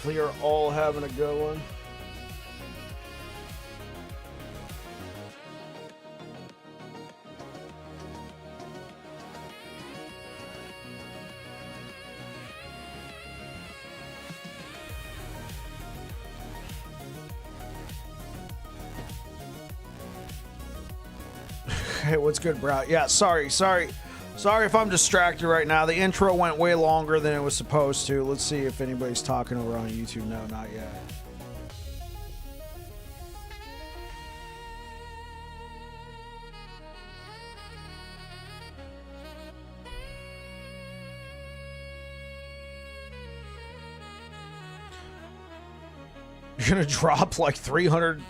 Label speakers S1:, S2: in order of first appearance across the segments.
S1: Hopefully you're all having a good one. Hey, what's good, bro? Yeah, sorry if I'm distracted right now. The intro went way longer than it was supposed to. Let's see if anybody's talking over on YouTube. No, not yet. You're gonna drop like 300.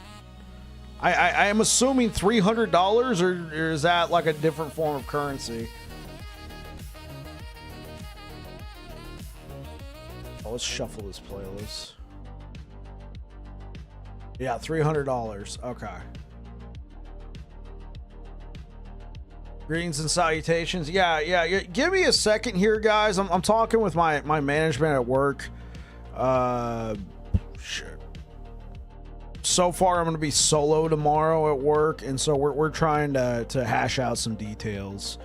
S1: I am assuming $300, or is that like a different form of currency? Oh, let's shuffle this playlist. Yeah, $300. Okay. Greetings and salutations. Yeah. Give me a second here, guys. I'm talking with my management at work. Shit. So far, I'm going to be solo tomorrow at work, and so we're trying to hash out some details.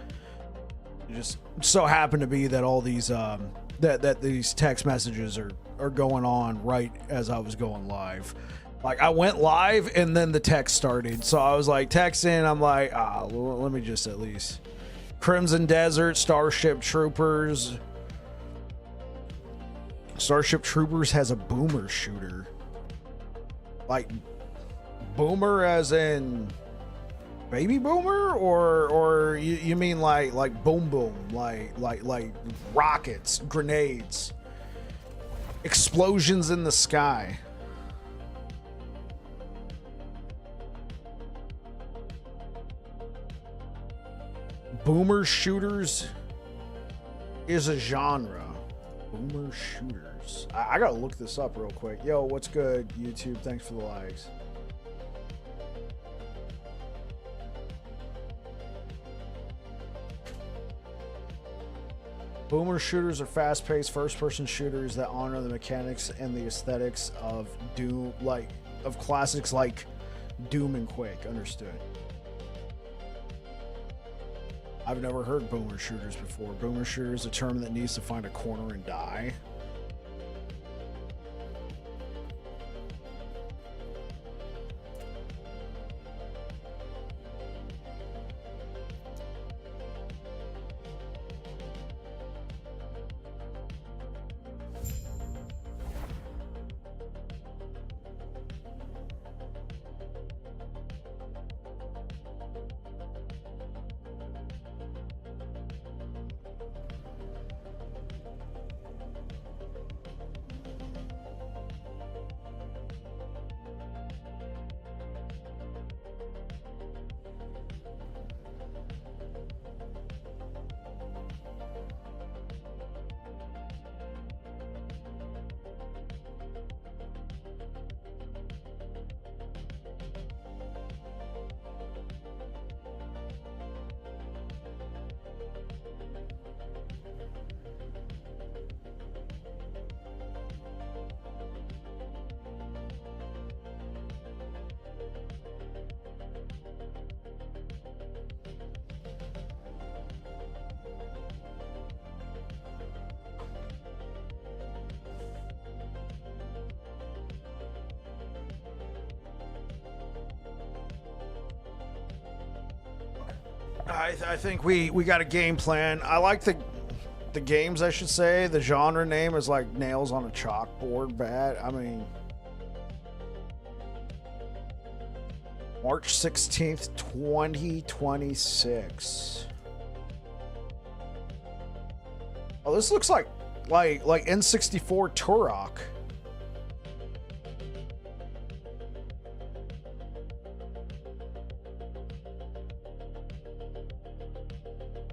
S1: It just so happened to be that all these that these text messages are going on right as I was going live. Like, I went live and then the text started. So I was like texting. I'm like, let me just at least. Crimson Desert, Starship Troopers. Starship Troopers has a boomer shooter. Like, boomer as in baby boomer, or you mean like boom boom, like rockets, grenades, explosions in the sky. Boomer shooters is a genre. Boomer shooters. I gotta look this up real quick. Yo, what's good, YouTube? Thanks for the likes. Boomer shooters are fast-paced first-person shooters that honor the mechanics and the aesthetics of Doom, of classics like Doom and Quake. Understood. I've never heard boomer shooters before. Boomer shooter is a term that needs to find a corner and die. I think we got a game plan. I like the games, I should say. The genre name is like nails on a chalkboard bad. I mean, March 16th, 2026. Oh, this looks like N64 Turok.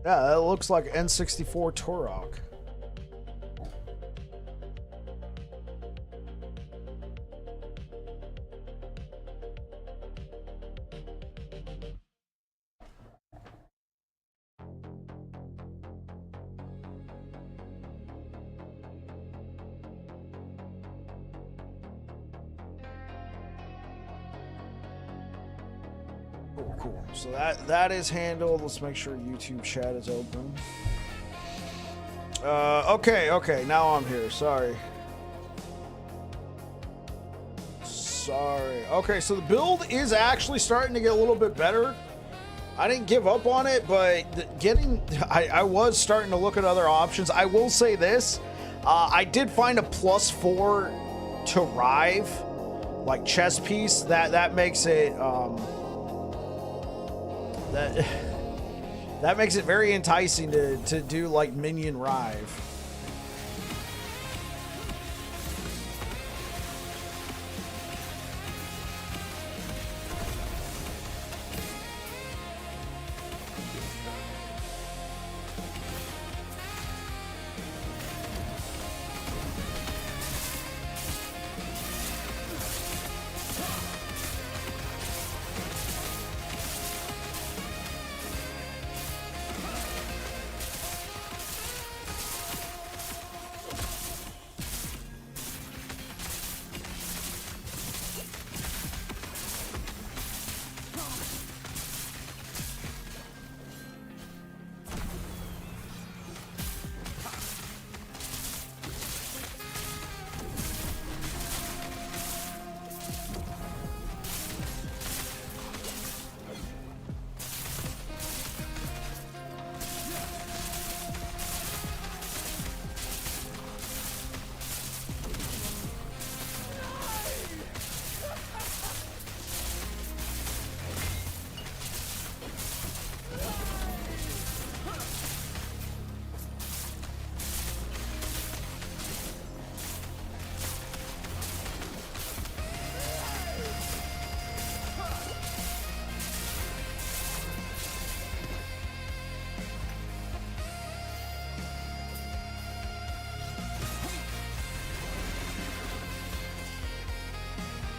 S1: Yeah, that looks like N64 Turok. Cool. So that is handled. Let's make sure YouTube chat is open. Okay. Now I'm here. Sorry. Okay, so the build is actually starting to get a little bit better. I didn't give up on it, but I was starting to look at other options. I will say this. I did find a +4 to Rive, like chess piece. That makes it that makes it very enticing to do like minion Rive.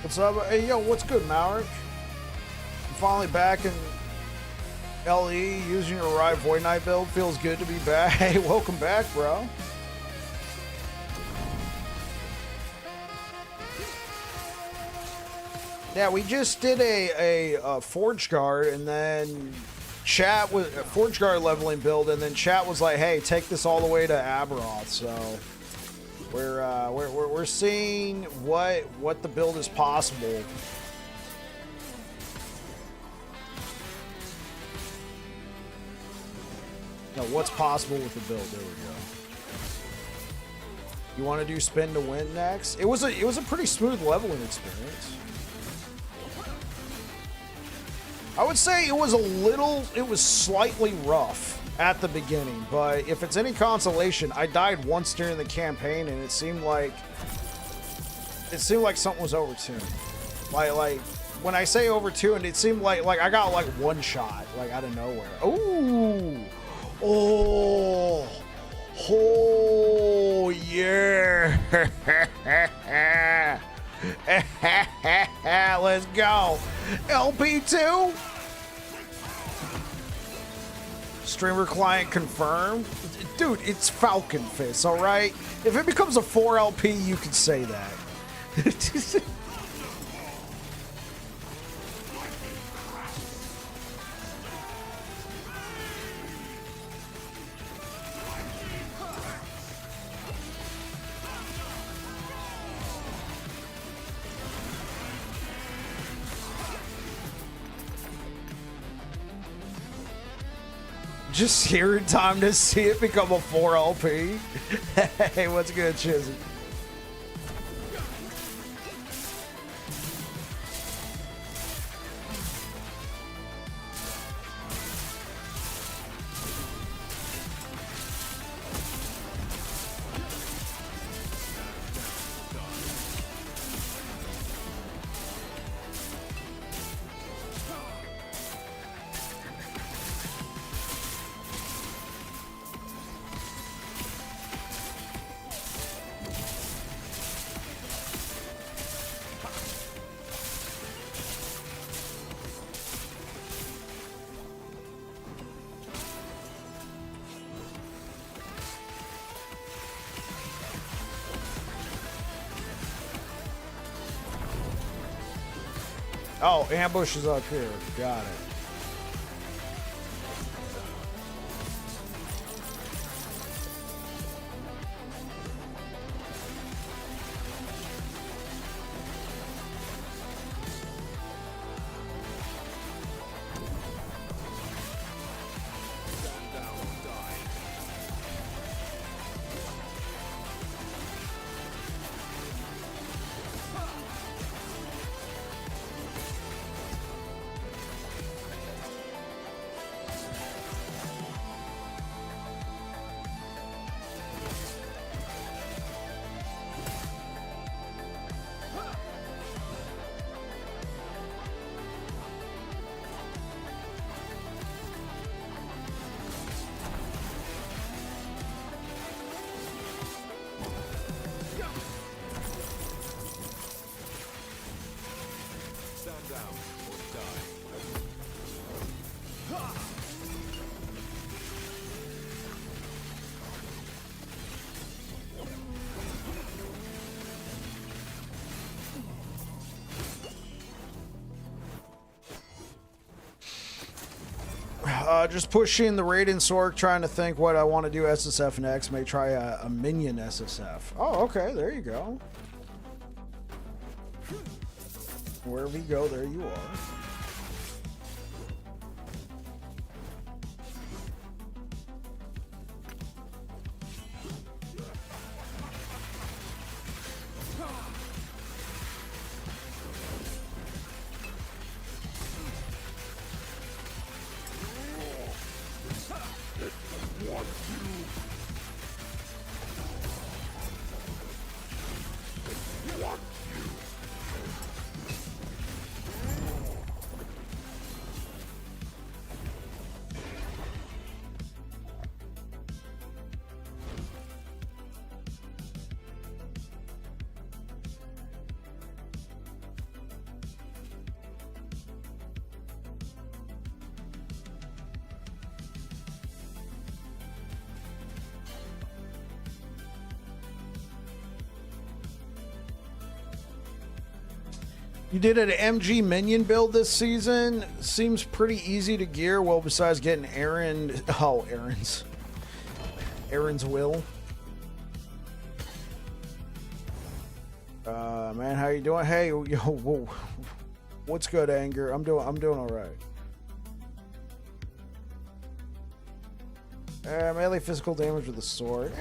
S1: What's up? Hey, yo, what's good, Maverick? I'm finally back in LE using your Arrive Void Knight build. Feels good to be back. Hey, welcome back, bro. Yeah, we just did a Forge Guard, and then chat was a Forge Guard leveling build, and then chat was like, "Hey, take this all the way to Aberoth." So we're seeing what the build is possible. No, what's possible with the build? There we go. You want to do spin to win next? It was a pretty smooth leveling experience. I would say it was slightly rough at the beginning, but if it's any consolation, I died once during the campaign and it seemed like something was overtuned. Like when I say overtuned, it seemed like I got like one shot, like out of nowhere. Ooh. Oh yeah. Let's go. LP2. Streamer client confirmed. Dude, it's Falcon Fist, all right? If it becomes a 4 LP, you can say that. Just here in time to see it become a 4 LP. Hey, what's good, Chizzy? Oh, ambush is up here. Got it. Just pushing the Raiden Sork, trying to think what I want to do SSF next. May try a minion SSF. Oh, okay, there you go. Wherever you go, there you are. You did an MG minion build this season. Seems pretty easy to gear. Well, besides getting Aaron's will. Man, how you doing? Hey, yo, whoa. What's good, Anger? I'm doing all right. Melee physical damage with the sword.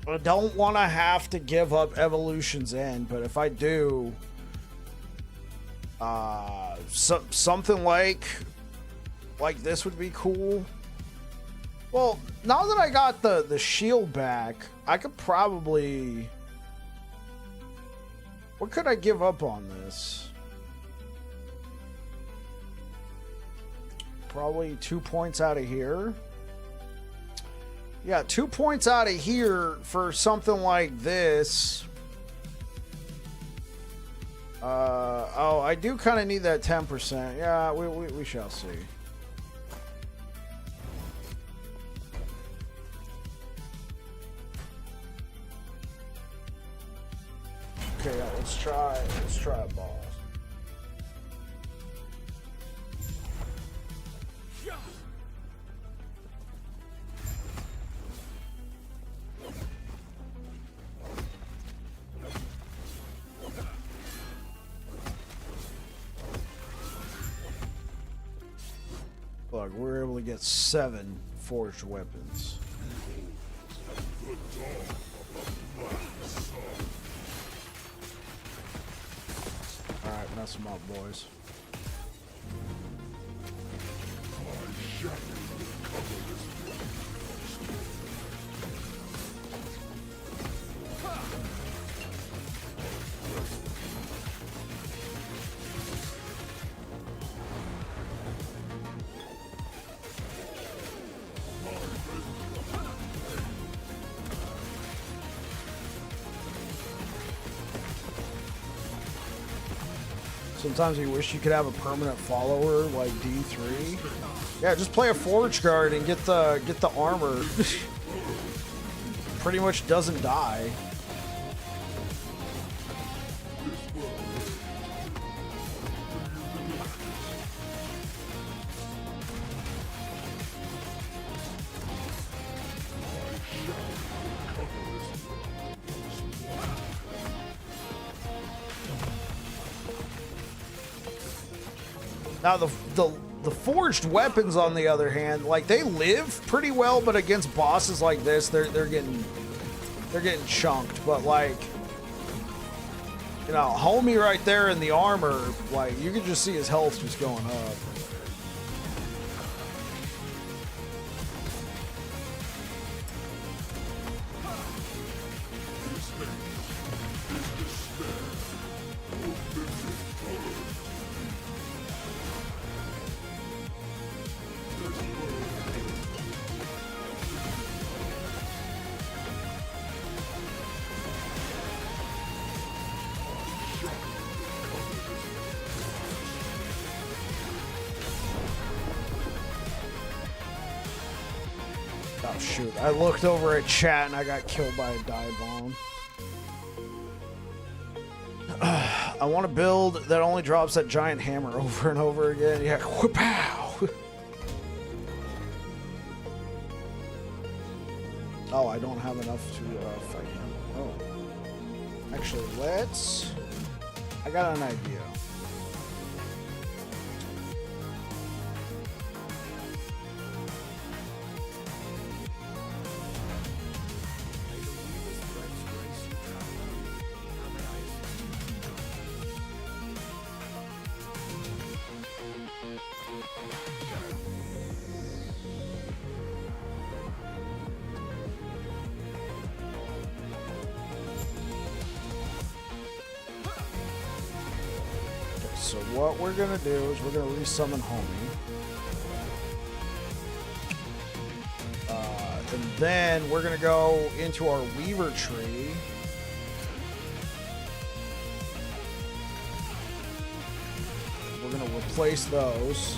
S1: I don't want to have to give up Evolution's End, but if I do, something like this would be cool. Well, now that I got the shield back, I could probably... What could I give up on this? Probably 2 points out of here. Yeah, 2 points out of here for something like this. Oh, I do kind of need that 10%. Yeah, we shall see. Okay, yeah, let's try a ball. Look, we're able to get 7 forged weapons. Alright, mess them up, boys. Sometimes you wish you could have a permanent follower like D3. Yeah, just play a Forge Guard and get the armor. Pretty much doesn't die. Now the forged weapons, on the other hand, like they live pretty well, but against bosses like this, they're getting chunked. But like, you know, homie right there in the armor, like you can just see his health just going up. Oh shoot, I looked over at chat and I got killed by a dive bomb. I want to build that only drops that giant hammer over and over again. Yeah, whoop-pow! Oh, I don't have enough to fight him. Oh. Actually, I got an idea. So what we're gonna do is we're gonna resummon homie. And then we're gonna go into our Weaver tree. place those.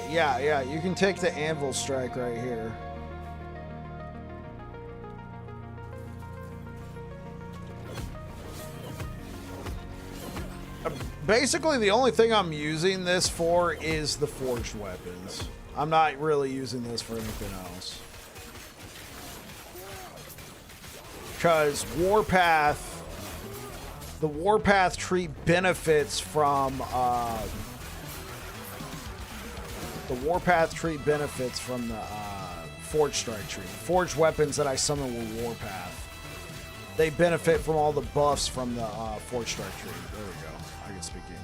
S1: Yeah, you can take the anvil strike right here. Basically, the only thing I'm using this for is the forged weapons. I'm not really using this for anything else. Because Warpath, the Warpath tree benefits from, the Forged Strike tree. Forged weapons that I summon with Warpath, they benefit from all the buffs from the Forged Strike tree. There we go. I can speak English.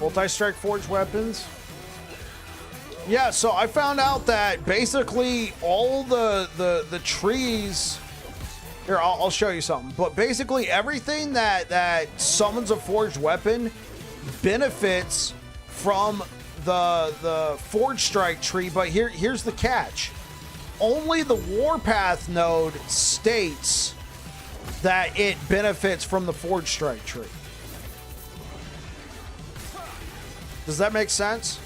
S1: Multi-strike forged weapons. Yeah, so I found out that basically all the trees here, I'll show you something, but basically everything that summons a forged weapon benefits from the Forged Strike tree, but here's the catch. Only the Warpath node states that it benefits from the Forged Strike tree. Does that make sense?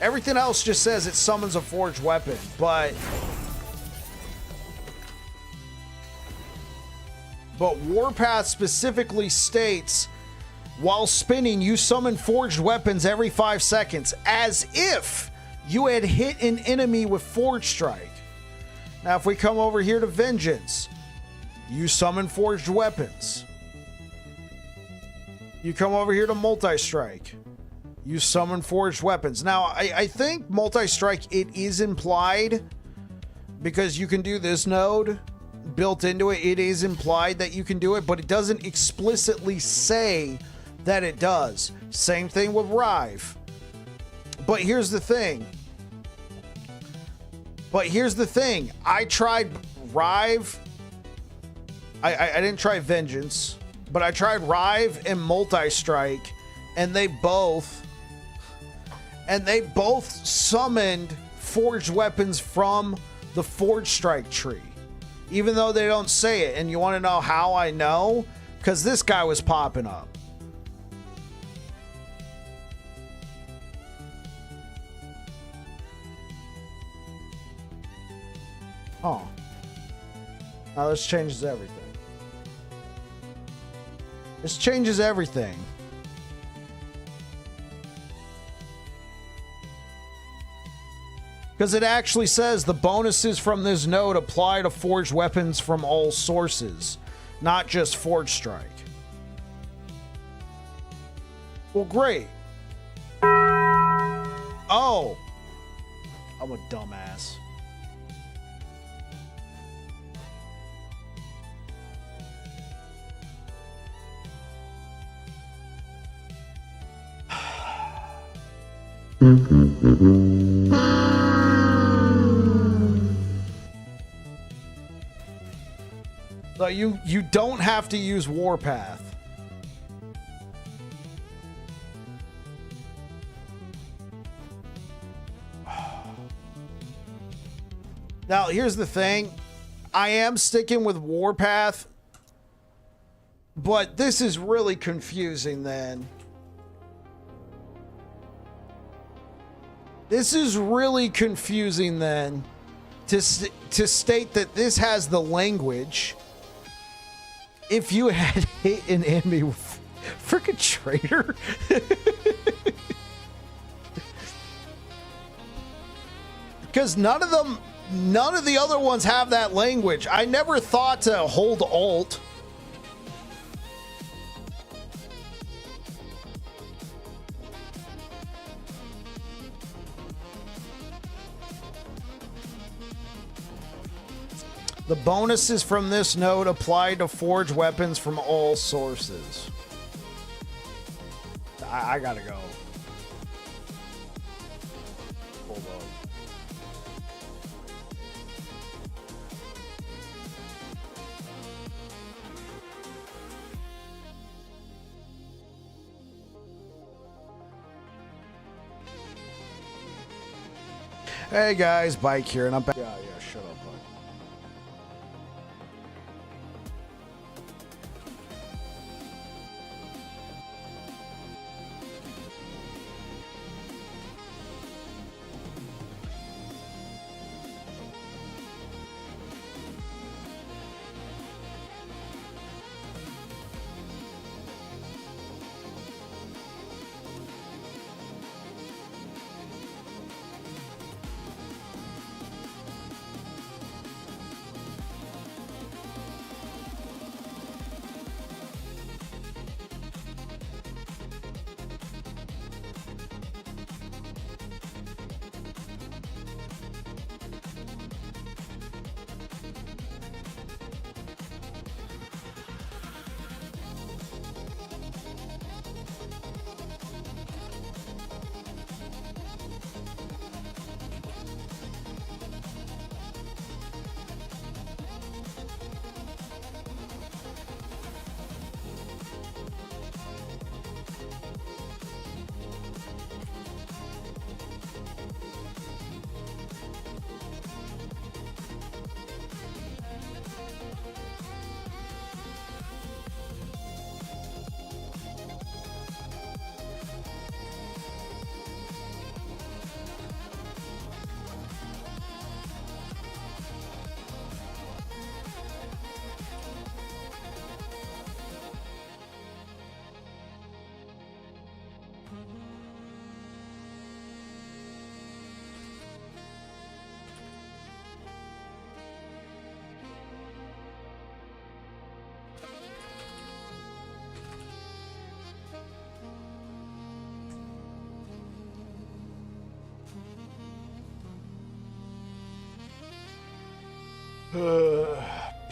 S1: Everything else just says it summons a forged weapon, but Warpath specifically states, while spinning, you summon forged weapons every 5 seconds, as if you had hit an enemy with Forged Strike. Now, if we come over here to Vengeance, you summon forged weapons. You come over here to Multi-Strike. You summon forged weapons. Now, I think Multi-Strike, it is implied, because you can do this node built into it. It is implied that you can do it, but it doesn't explicitly say that it does. Same thing with Rive. But here's the thing. I tried Rive. I didn't try Vengeance, but I tried Rive and Multi-Strike, and they both summoned forged weapons from the Forged Strike tree, even though they don't say it. And you want to know how I know? Because this guy was popping up. Oh. Now this changes everything. This changes everything. Because it actually says the bonuses from this node apply to forged weapons from all sources, not just Forged Strike. Well, great. Oh. I'm a dumbass. So you don't have to use Warpath. Now, here's the thing. I am sticking with Warpath, but this is really confusing then. This is really confusing then to state that this has the language. If you had hit an enemy with freaking traitor. Because none of the other ones have that language. I never thought to hold Alt. The bonuses from this node apply to forge weapons from all sources. I gotta go. Hold on. Hey guys, Bike here, and I'm back. Yeah, shut up, bud.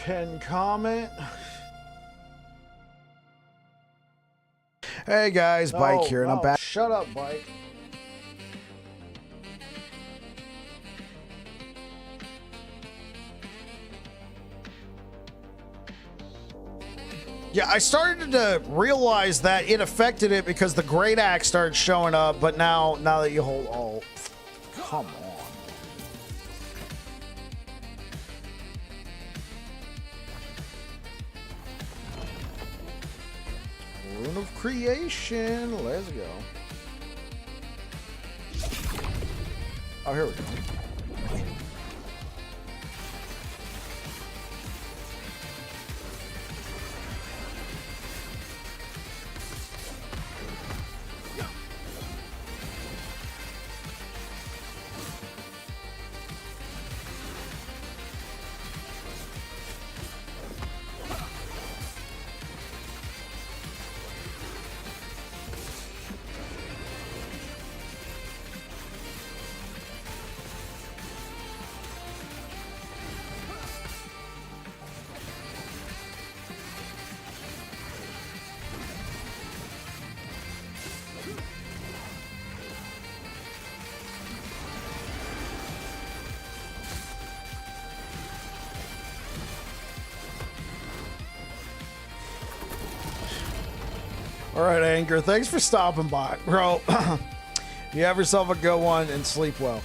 S1: Pin comment. Hey guys, Bike here, and I'm back. Shut up, Bike. Yeah, I started to realize that it affected it because the great axe started showing up, but now that you hold alt, come on. Rune of Creation, let's go. Oh, here we go. All right, Anchor, thanks for stopping by, bro. You have yourself a good one and sleep well.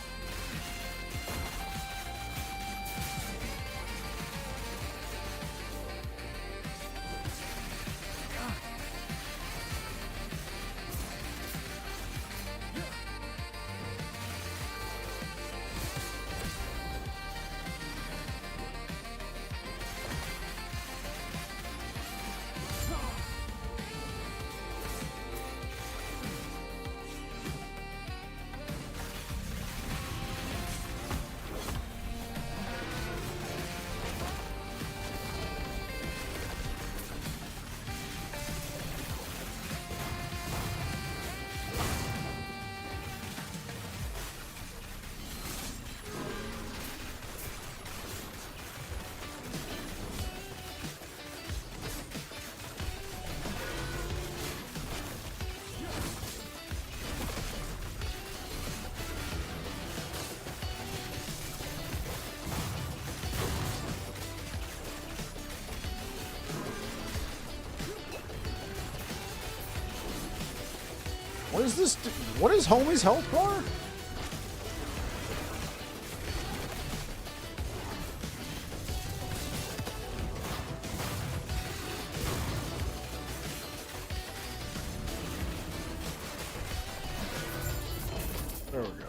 S1: does this do? What is homie's health bar? There we go.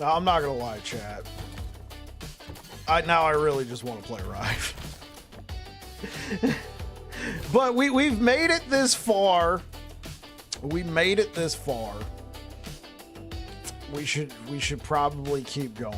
S1: No, I'm not gonna lie, chat. Now I really just want to play Rive. But we've made it this far. We made it this far. We should probably keep going.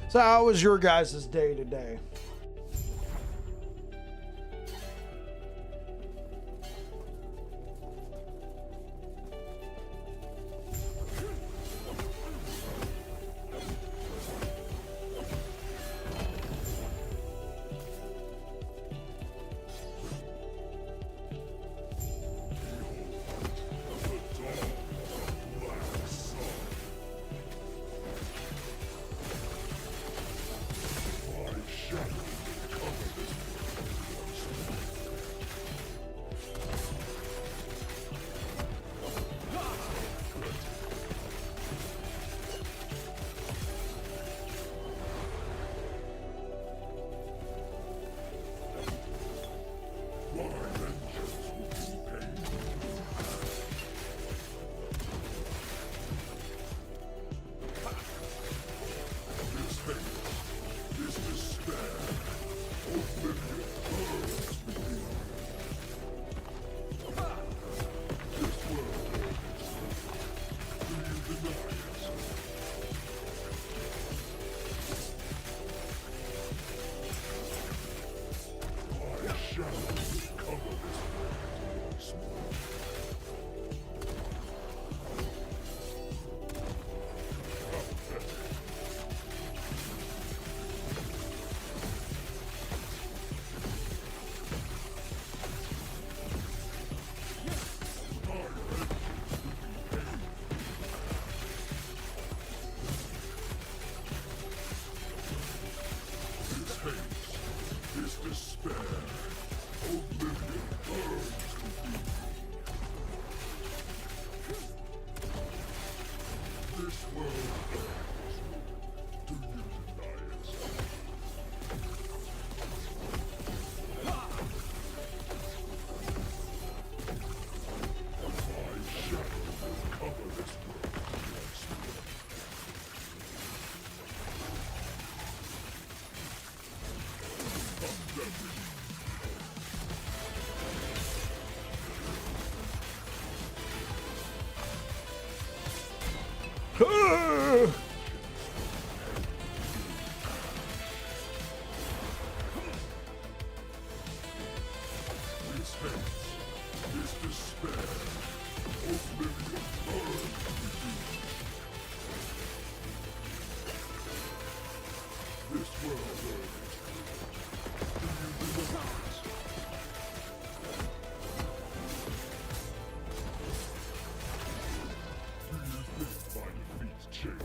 S1: So how was your guys' day today?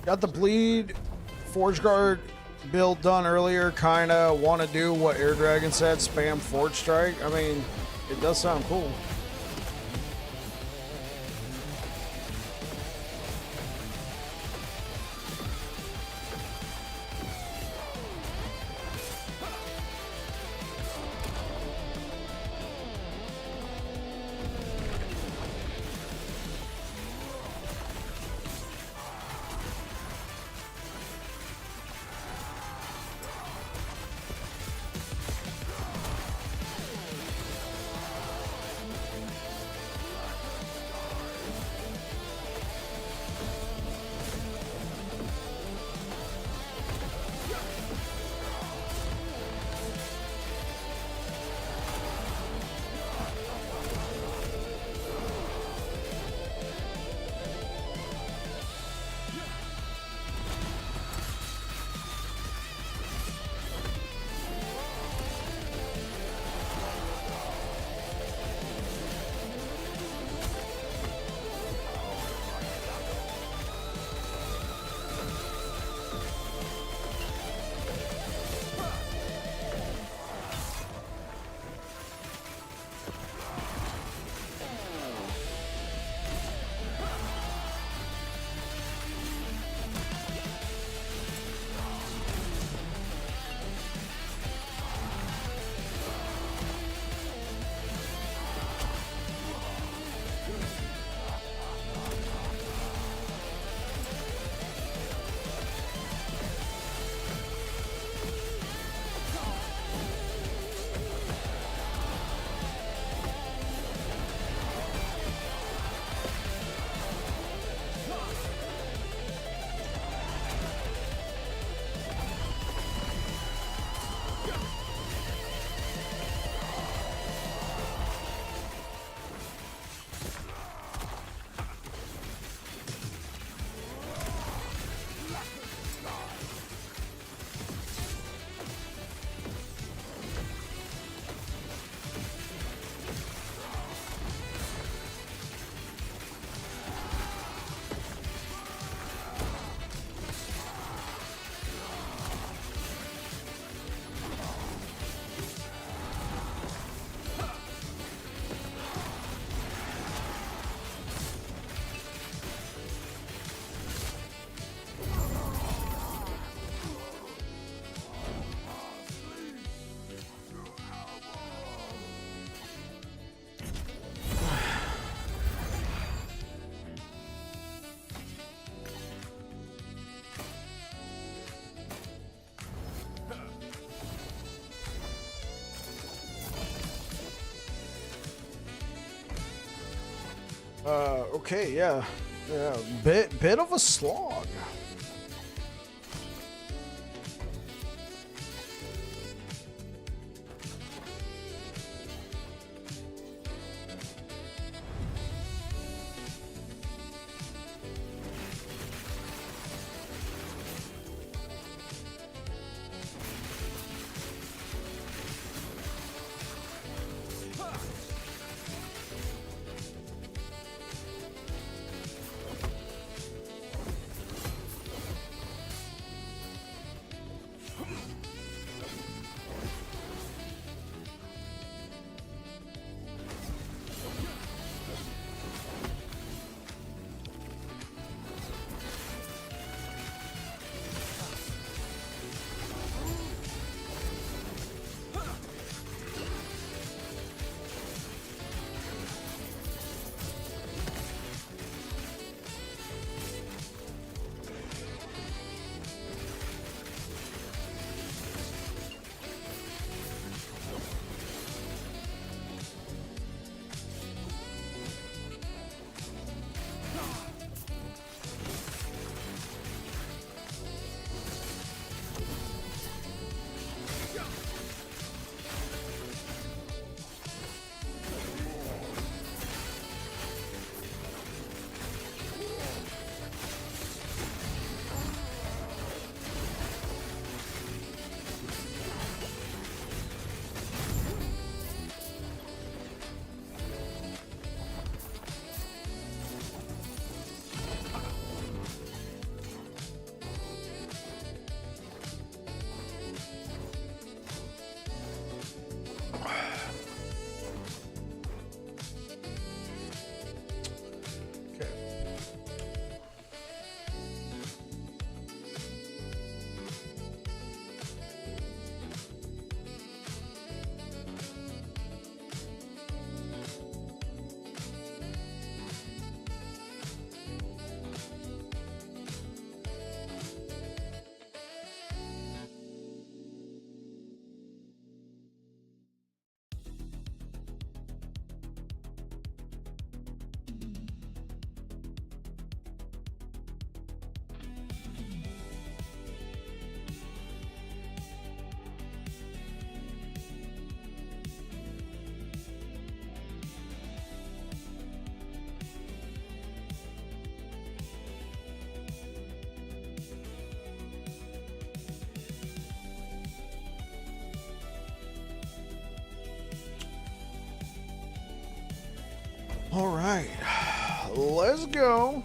S1: Got the bleed Forge Guard build done earlier. Kind of want to do what Air Dragon said, spam Forge Strike. I mean, it does sound cool. Okay, yeah. Yeah, bit of a slog. All right, let's go.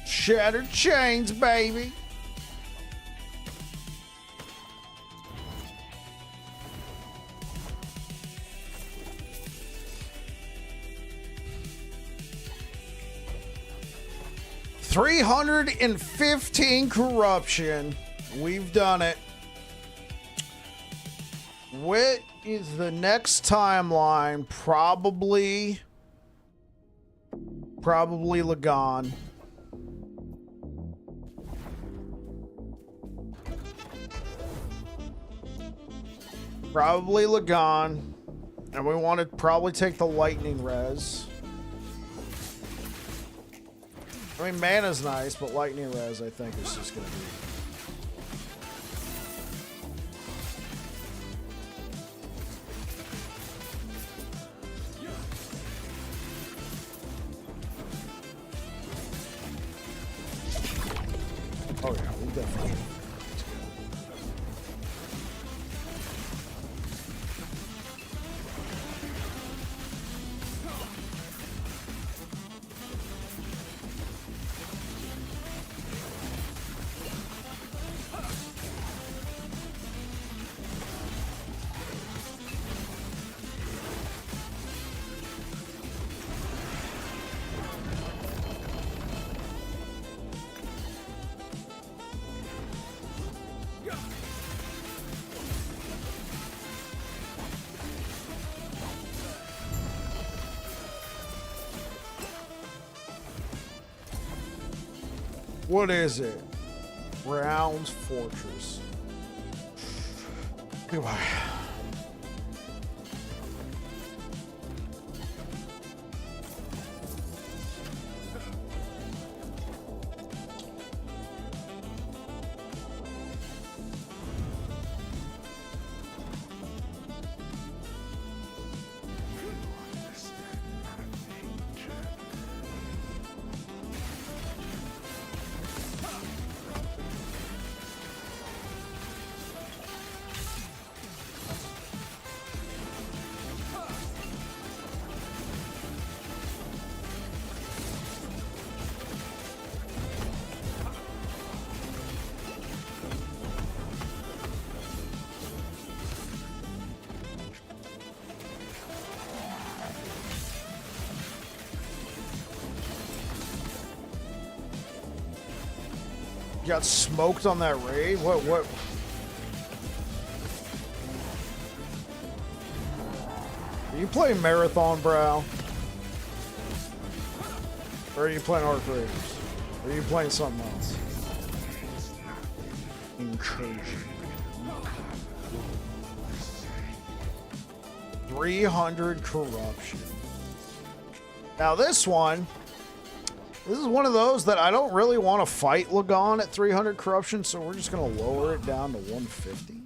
S1: Shattered chains, baby. 315 corruption. We've done it. What is the next timeline? Probably Lagan. Probably Lagan. And we want to probably take the lightning res. I mean, mana's nice, but lightning res, I think, is just going to be... Oh yeah, we definitely. What is it? Brown's Fortress. Goodbye. You got smoked on that raid? What? Are you playing Marathon, bro? Or are you playing Arc Raiders? Or are you playing something else? Incursion. 300 corruption. Now this one... This is one of those that I don't really want to fight Lagan at 300 corruption, so we're just going to lower it down to 150.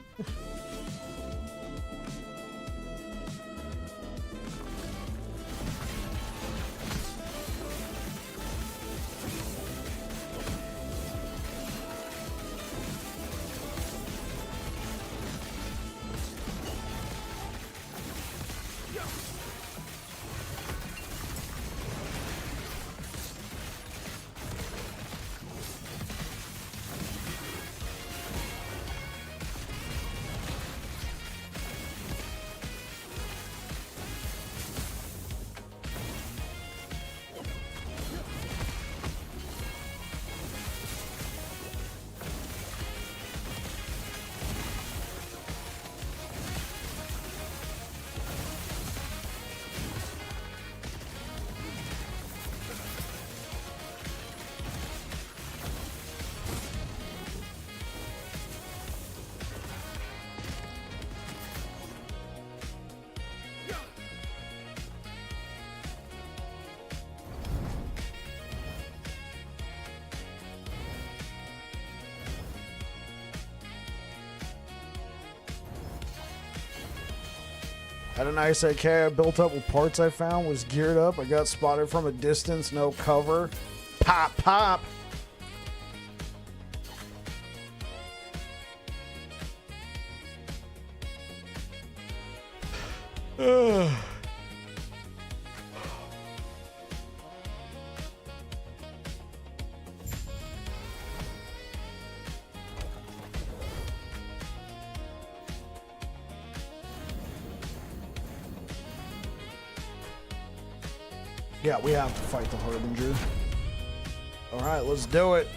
S1: Had a nice AK I built up with parts I found, was geared up. I got spotted from a distance, no cover. Pop, pop. Yeah, we have to fight the Harbinger. All right, let's do it.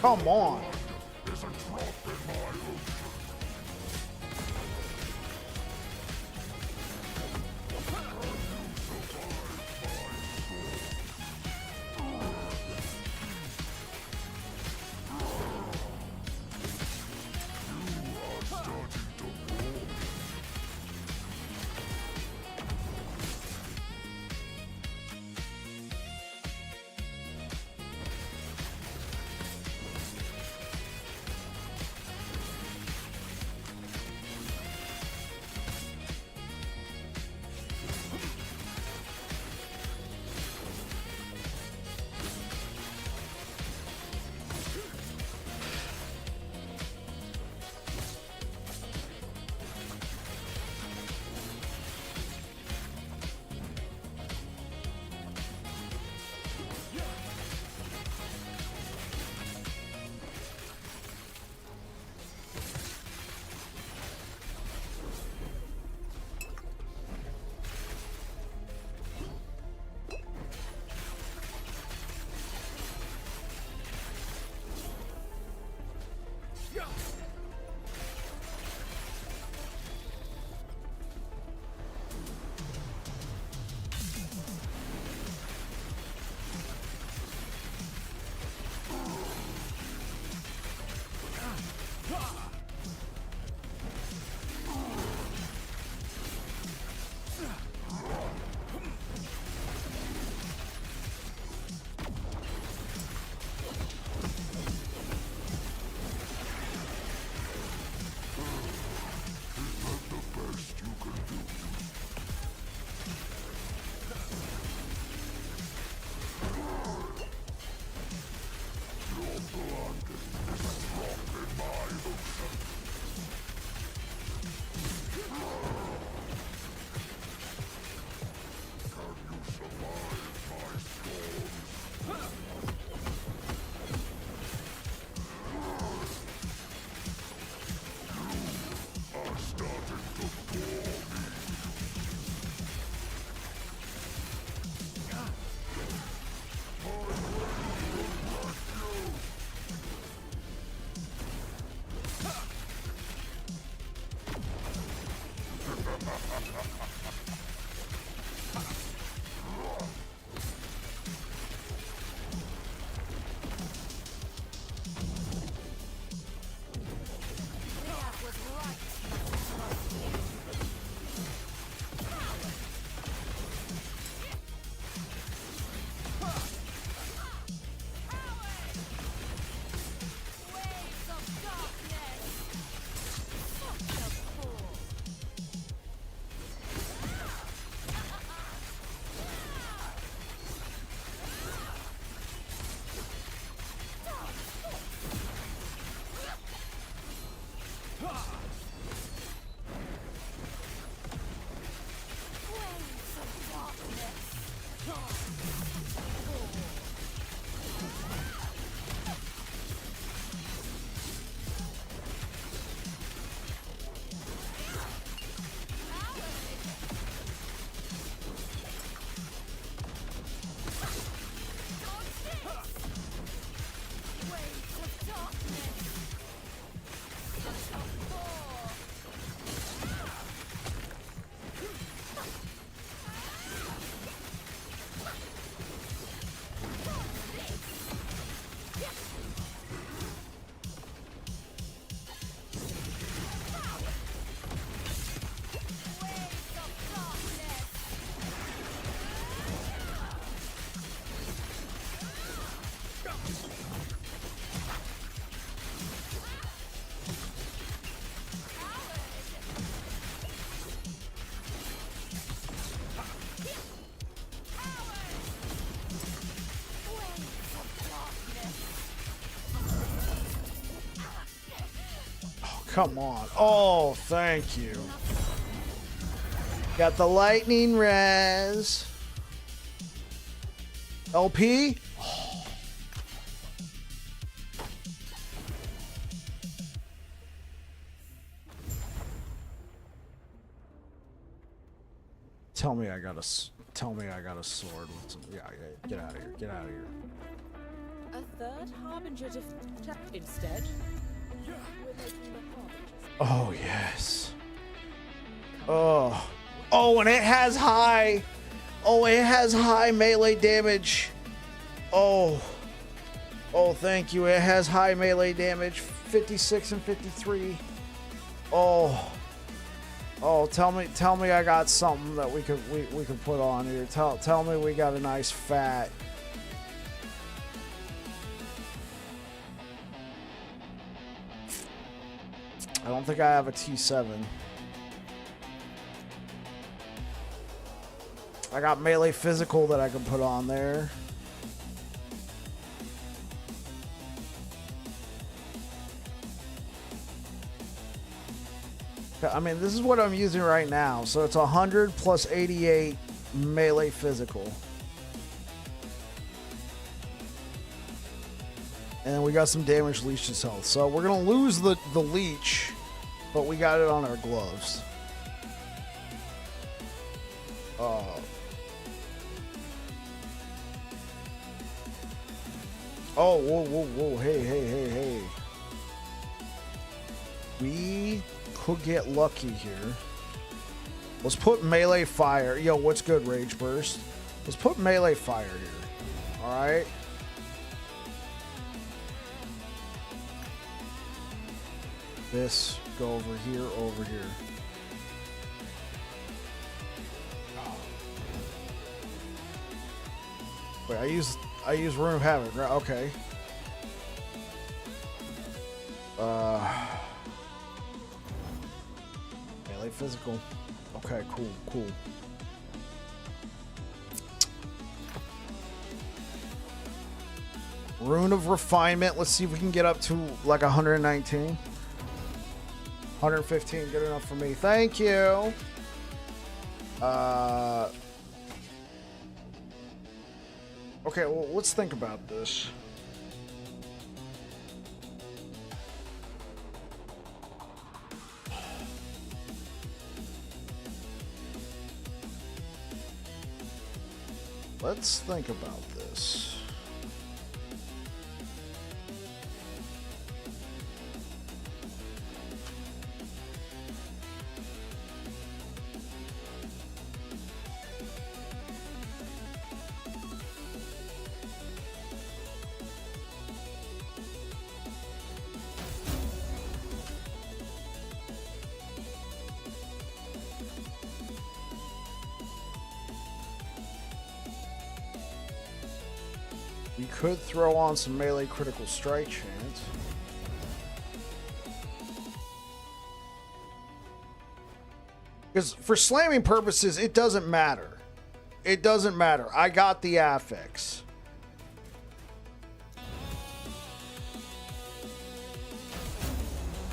S1: Come on. Come on. Oh, thank you. Got the lightning res. LP? Oh. Tell me I got a sword with some, yeah, get out of here. Get out of here.
S2: A third harbinger instead. We're making the harbingers.
S1: Oh, yes. Oh. Oh, and it has high. Oh, it has high melee damage. Oh. Oh, thank you. It has high melee damage. 56 and 53. Oh. Oh, tell me I got something that we could put on here. Tell me we got a nice fat. I don't think I have a T7. I got melee physical that I can put on there. I mean, this is what I'm using right now. So it's 100 plus 88 melee physical. And then we got some damage leech's health. So we're going to lose the leech, but we got it on our gloves. Oh, whoa. Hey. We could get lucky here. Let's put melee fire. Yo, what's good, Rage Burst? Let's put melee fire here. Alright. This, go over here, over here. Wait, I use Rune of Havoc, right? Okay. Melee physical. Okay, cool. Rune of Refinement. Let's see if we can get up to like 119. 115, good enough for me. Thank you. Okay, well, let's think about this. Let's think about this. We could throw on some melee critical strike chance. Because for slamming purposes, it doesn't matter. It doesn't matter. I got the affix.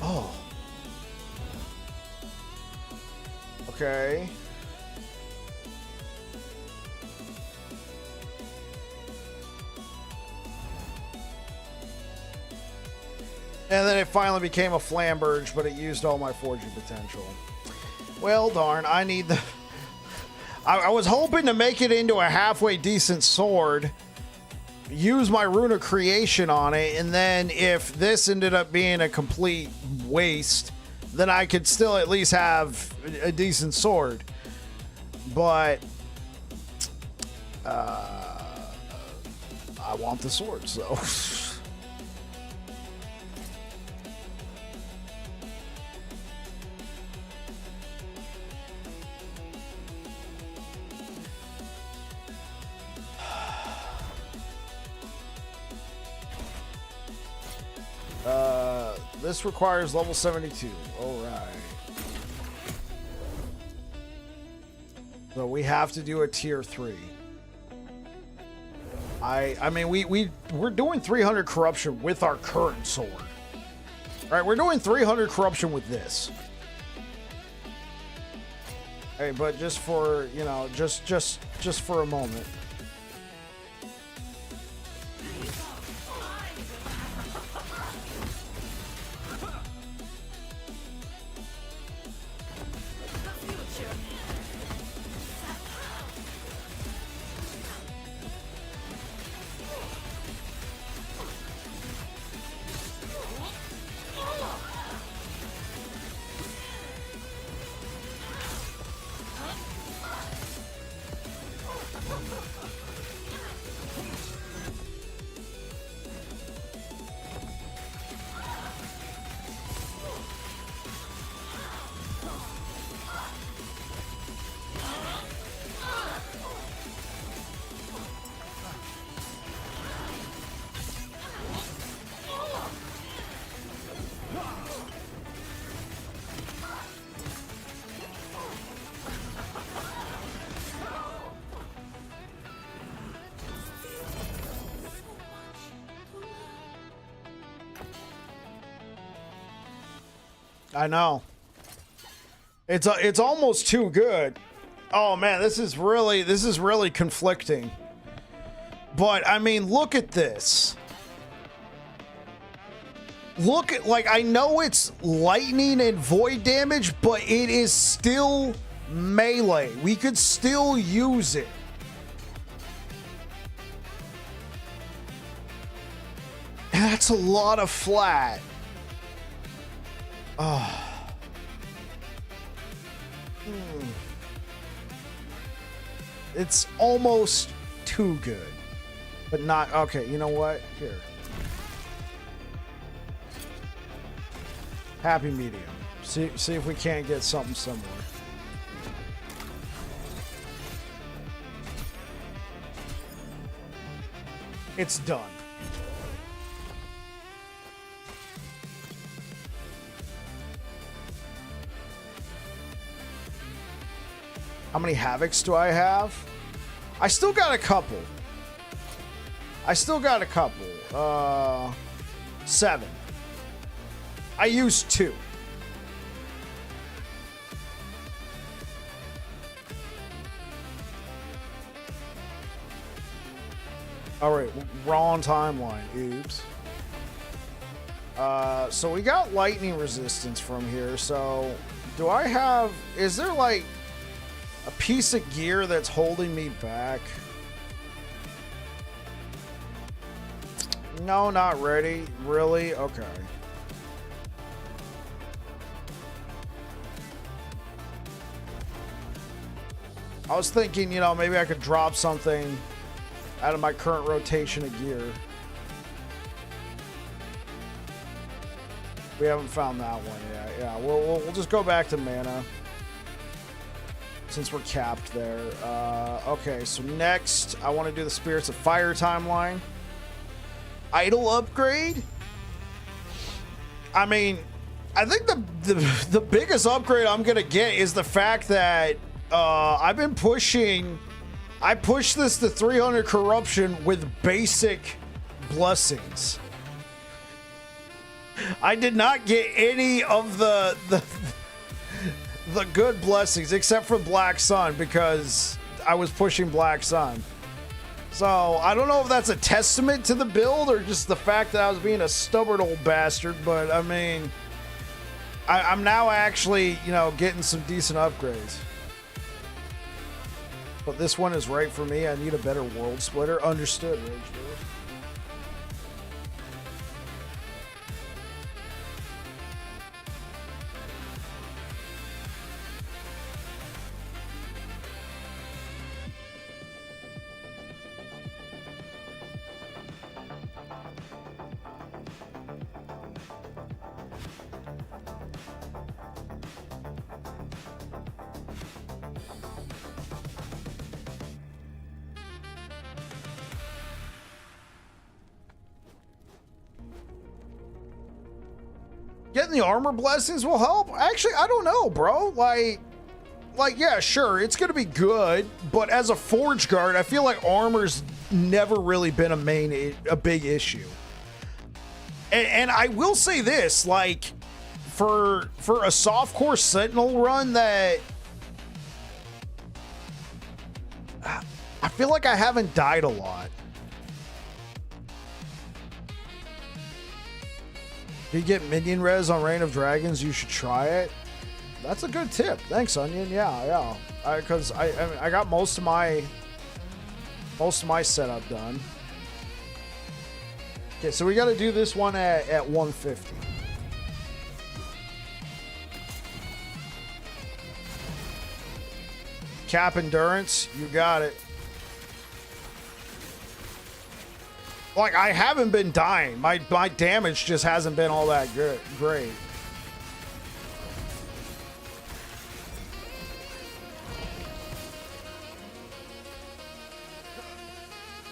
S1: Oh. Okay. And then it finally became a Flamberge, but it used all my forging potential. Well, darn, I need the... I was hoping to make it into a halfway decent sword, use my Rune of Creation on it, and then if this ended up being a complete waste, then I could still at least have a decent sword. But... I want the sword, so... This requires level 72. All right. So we have to do a tier 3. I mean we're doing 300 corruption with our current sword. All right, we're doing 300 corruption with this. Hey, but just for, you know, just for a moment. I know. It's almost too good. Oh man, this is really conflicting. But I mean, look at this. Look at, like, I know it's lightning and void damage, but it is still melee. We could still use it. That's a lot of flat. Oh. It's almost too good. But not... Okay, you know what? Here. Happy medium. See if we can't get something similar. It's done. How many Havocs do I have? I still got a couple. 7. I used 2. All right, wrong timeline. Oops. So we got lightning resistance from here. So do I have... Is there like a piece of gear that's holding me back? No, not ready. Really? Okay. I was thinking, you know, maybe I could drop something out of my current rotation of gear. We haven't found that one yet. Yeah, we'll just go back to mana, since we're capped there. Okay, so next, I want to do the Spirits of Fire timeline. Idol upgrade? I mean, I think the biggest upgrade I'm going to get is the fact that I pushed this to 300 corruption with basic blessings. I did not get any of the good blessings except for Black Sun, because I was pushing Black Sun. So I don't know if that's a testament to the build or just the fact that I was being a stubborn old bastard, but I mean, I'm now actually, you know, getting some decent upgrades. But this one is right for me. I need a better world splitter. Understood, Rage Lord. Getting the armor blessings will help. Actually, I don't know, bro. Like, yeah, sure, it's gonna be good, but as a Forge Guard, I feel like armor's never really been a big issue. And I will say this, like, for a softcore Sentinel run that I feel like I haven't died a lot. If you get minion res on Reign of Dragons, you should try it. That's a good tip. Thanks, Onion. Yeah. Because I got most of my setup done. Okay, so we got to do this one at 150. Cap endurance, you got it. Like, I haven't been dying. My damage just hasn't been all that great.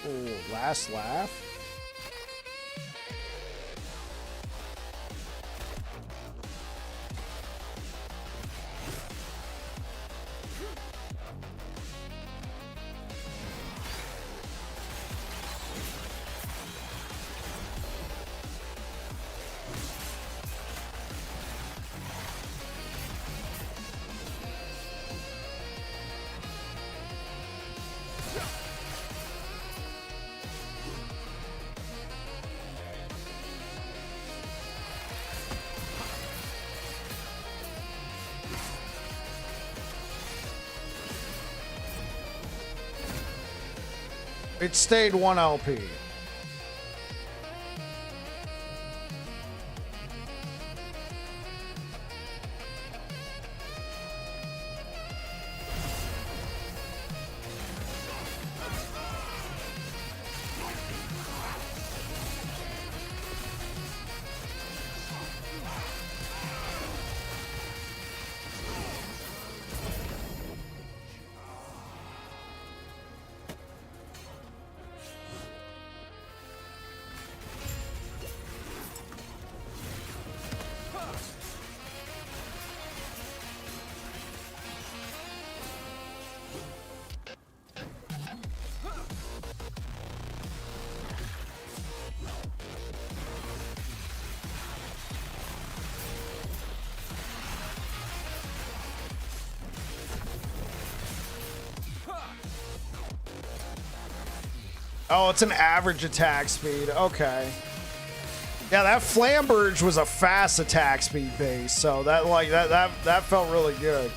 S1: Ooh, last laugh. It stayed 1 LP. Oh, it's an average attack speed. Okay. Yeah, that Flamberge was a fast attack speed base, so that felt really good.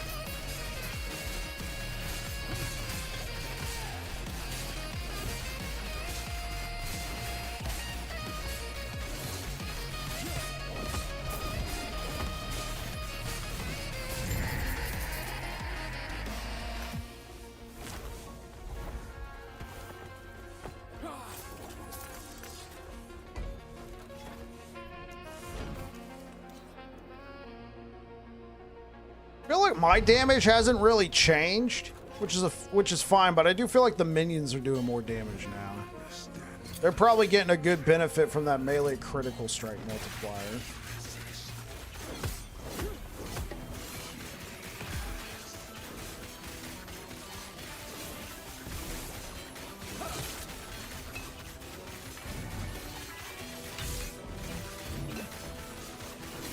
S1: I feel like my damage hasn't really changed, which is fine, but I do feel like the minions are doing more damage now. They're probably getting a good benefit from that melee critical strike multiplier.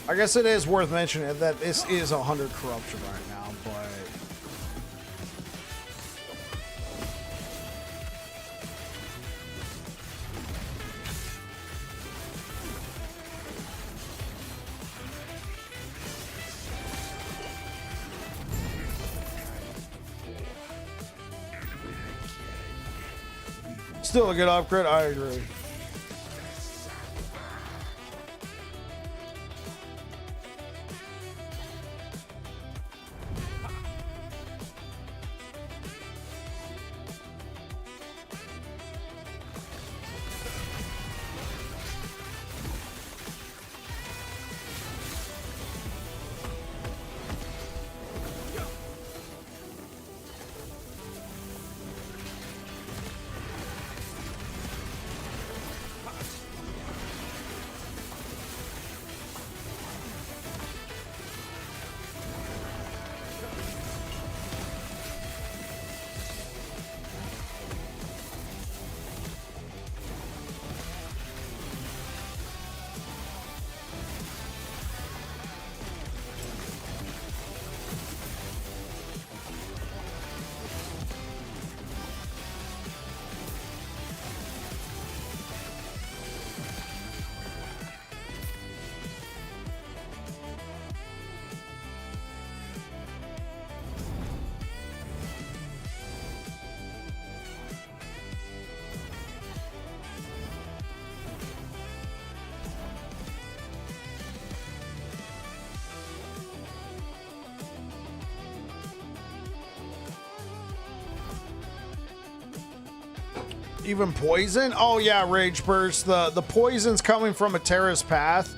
S1: I guess it is worth mentioning that this is 100 corruption right now, but still a good upgrade. I agree. Even poison? Oh yeah, Rage Burst. The poison's coming from a Terrace Path.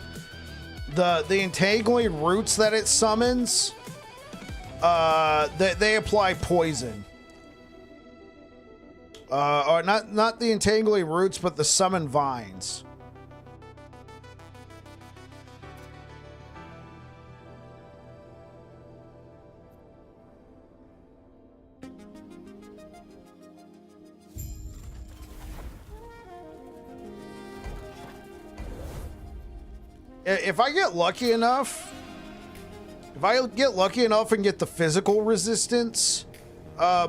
S1: The entangling roots that it summons, they apply poison. Or not the entangling roots, but the summon vines. If I get lucky enough, and get the physical resistance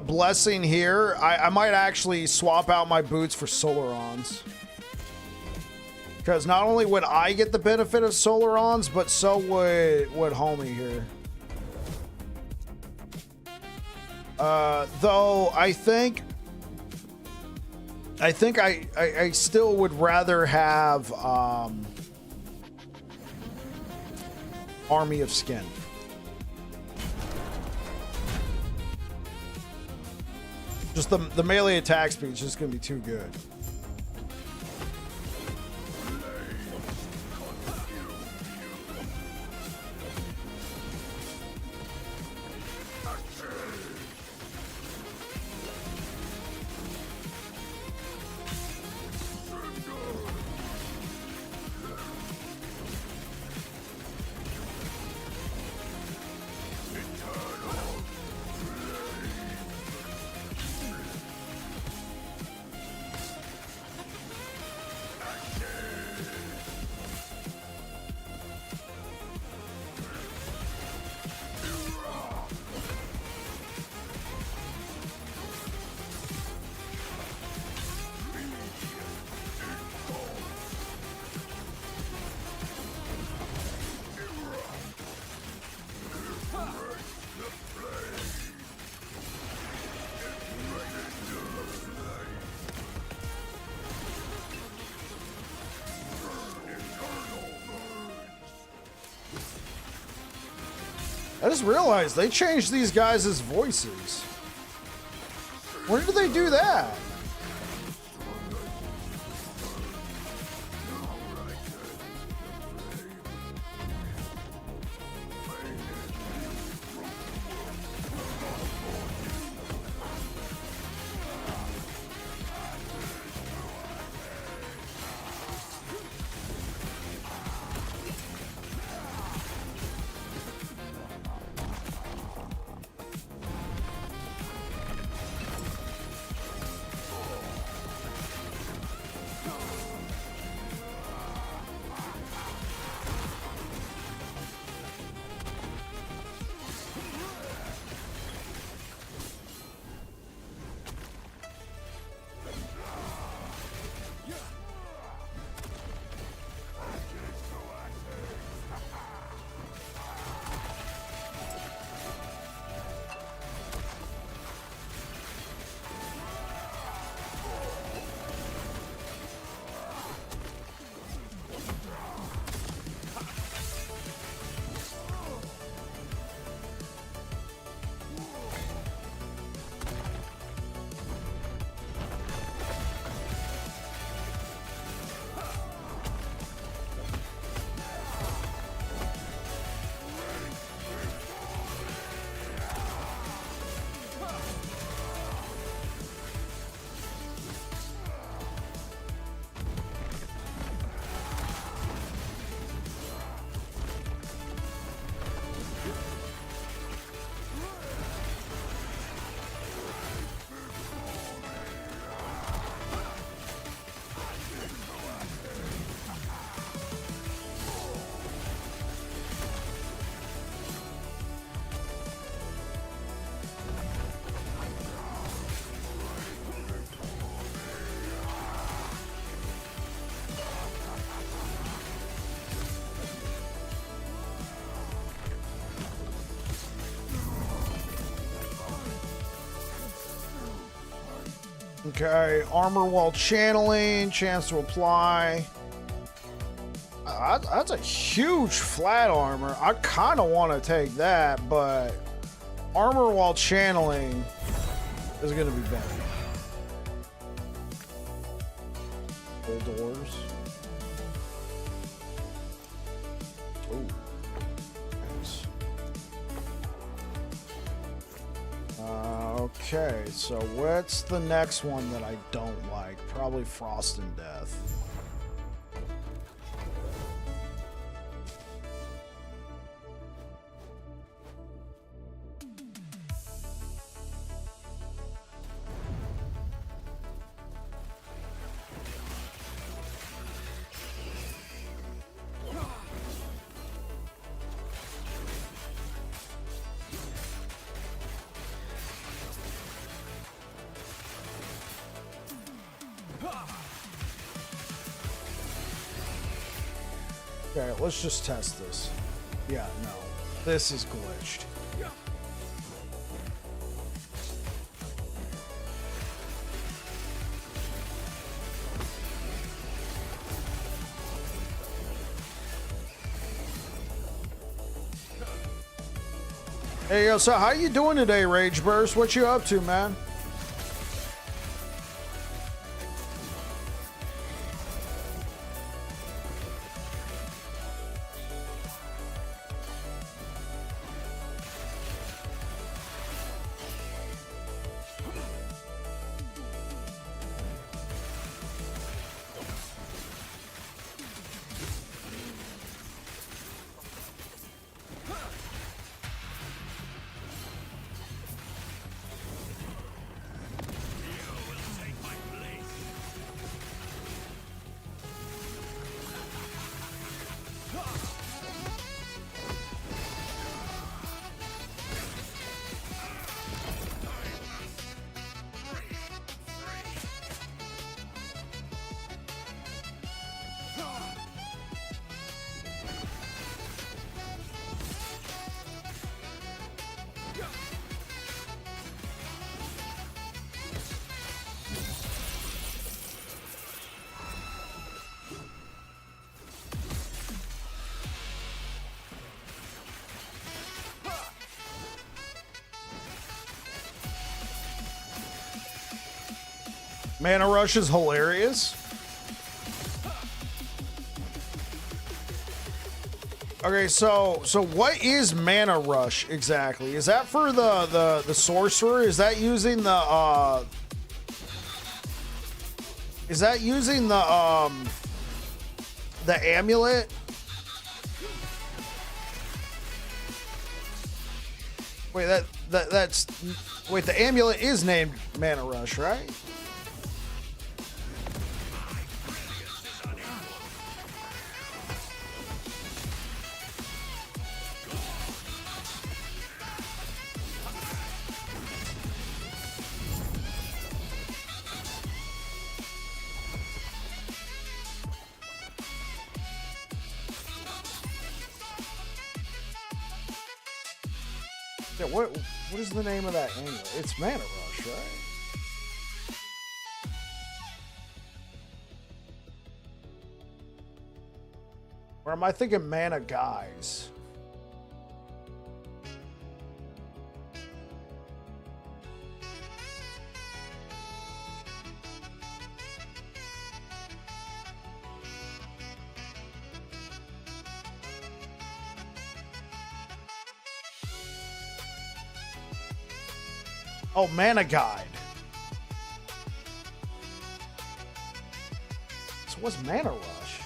S1: blessing here, I might actually swap out my boots for Solarons. Because not only would I get the benefit of Solarons, but so would homie here. Though I think I still would rather have Army of Skin. Just the melee attack speed is just gonna be too good. I just realized they changed these guys' voices. When did they do that? Okay, armor while channeling, chance to apply. That's a huge flat armor. I kind of want to take that, but armor while channeling is going to be better. Full doors. Ooh. Nice. Okay, so what's the next one that I don't like? Probably Frost and Death. Okay, let's just test this. Yeah, no. This is glitched. Hey, yo, so how you doing today, Rage Burst? What you up to, man? Mana Rush is hilarious. Okay, so what is Mana Rush exactly? Is that for the sorcerer? Is that using the amulet? Wait, that's wait, the amulet is named Mana Rush, right? Yeah, what is the name of that amulet? It's Mana Rush, right? Or am I thinking Mana Guys? Oh, Mana Guide. So what's Mana Rush?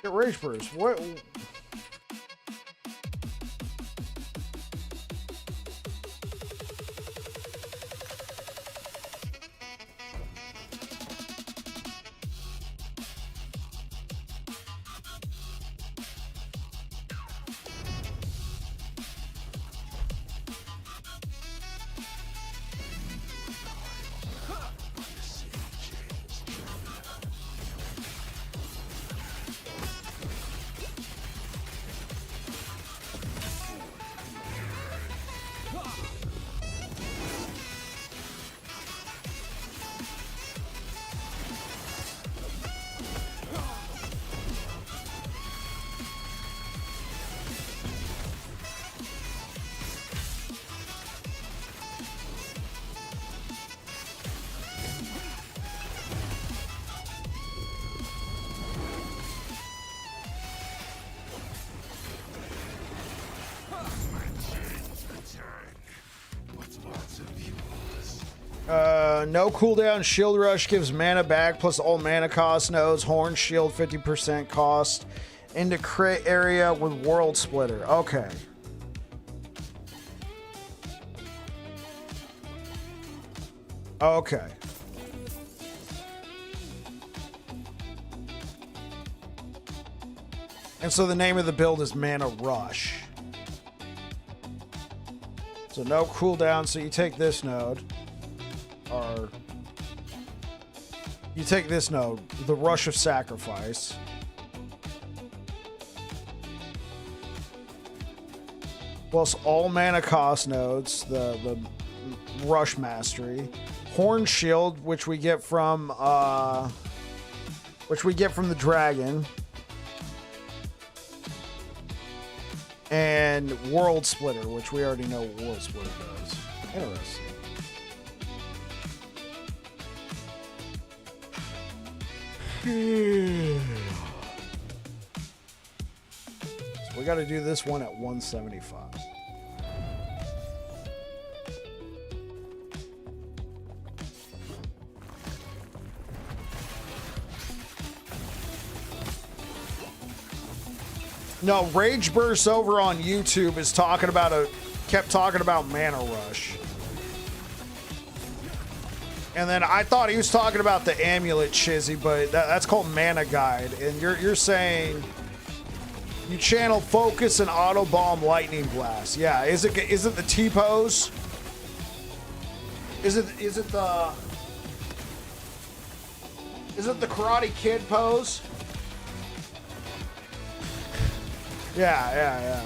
S1: Get Rage Burst. What? No cooldown. Shield Rush gives mana back plus all mana cost nodes. Horn Shield 50% cost. Into crit area with World Splitter. Okay. Okay. And so the name of the build is Mana Rush. So no cooldown. So you take this node. Or you take this node, the Rush of Sacrifice. Plus all mana cost nodes, the Rush Mastery. Horn Shield, which we get from the dragon. And World Splitter, which we already know what World Splitter does. Interesting. So we got to do this one at 175. No, Rage Burst over on YouTube is talking about kept talking about Mana Rush. And then I thought he was talking about the Amulet Chizzy, but that's called Mana Guide. And you're saying you channel Focus and Auto Bomb Lightning Blast. Yeah, is it the T pose? Is it the Karate Kid pose? Yeah.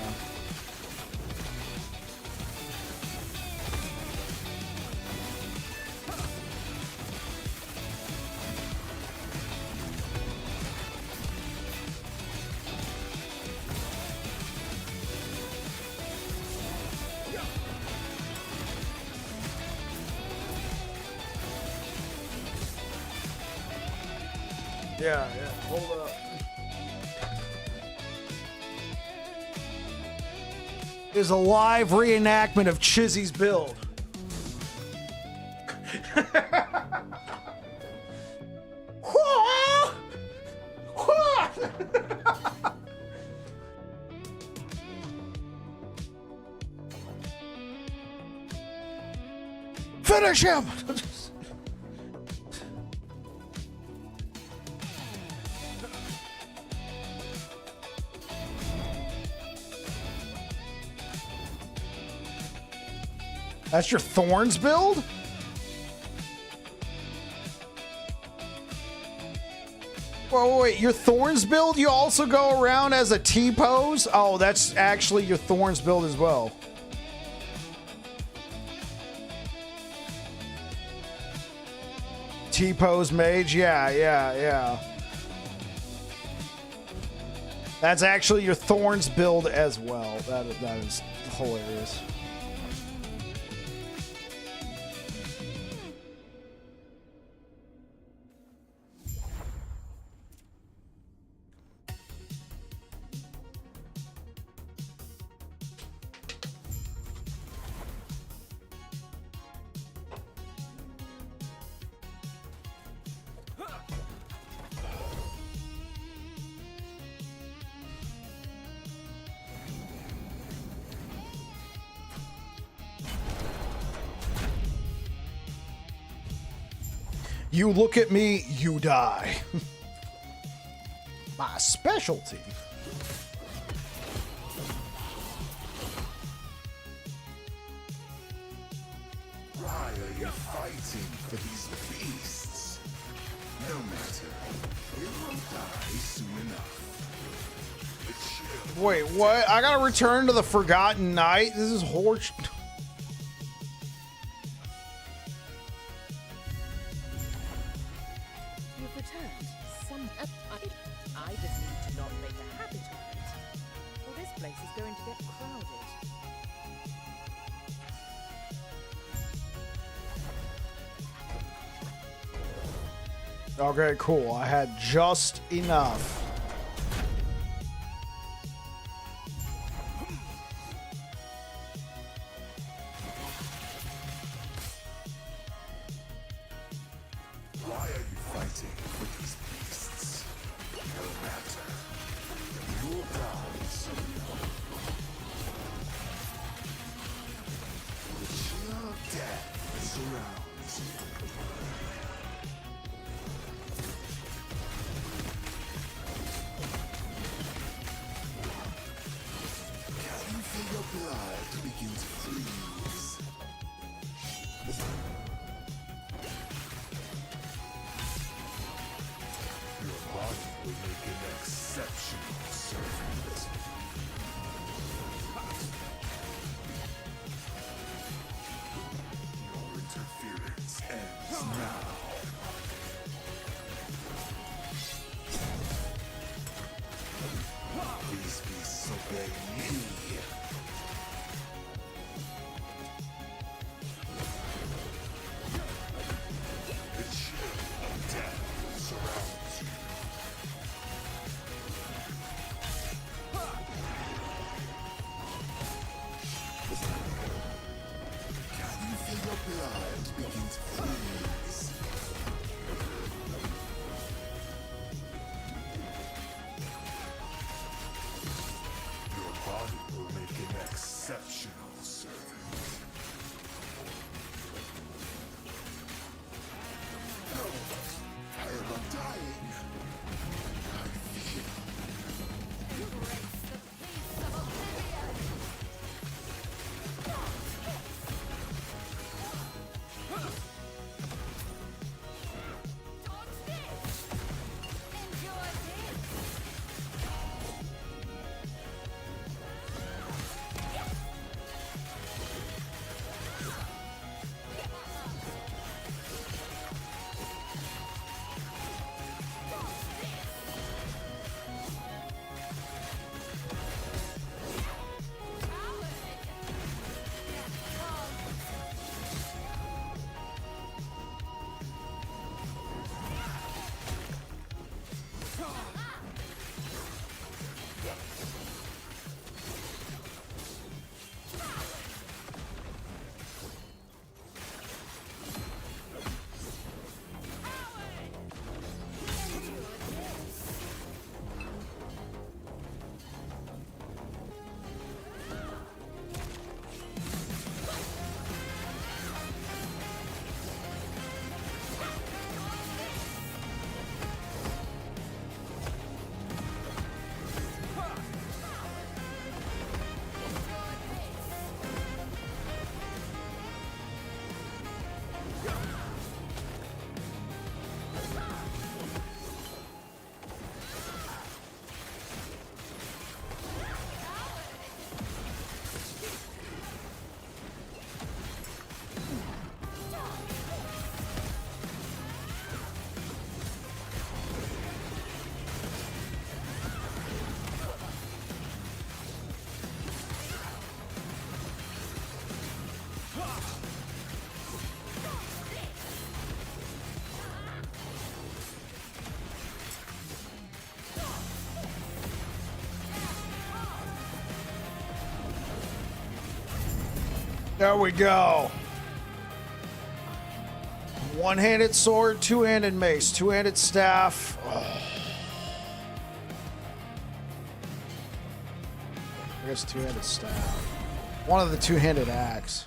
S1: Yeah, hold up. Is a live reenactment of Chizzy's build. Finish him! That's your Thorns build? Whoa, wait, your Thorns build, you also go around as a T-pose? Oh, that's actually your Thorns build as well. T-pose mage? Yeah. That's actually your Thorns build as well. That is hilarious. You look at me, you die. My specialty.
S3: Why are you fighting for these beasts? No matter, they will die soon enough. The chill.
S1: Wait, what? I gotta return to the Forgotten Night? This is horse.
S2: You've returned. I just need to not make a habit of it. Or this place is going to get crowded.
S1: Okay, cool. I had just enough.
S3: fighting for these beasts. No matter. You'll die soon. The chill of death surrounds you. Can you feel your blood begin to freeze? Your body will make an exceptional servant. Your interference ends now. These beasts obey me. The chill of death surrounds you. Can you feel your blood begin to freeze? Your body will make an exceptional servant. No, I am undying. I feel
S1: There we go. One-handed sword, two-handed mace, two-handed staff. Oh. I guess two-handed staff. One of the two-handed axe.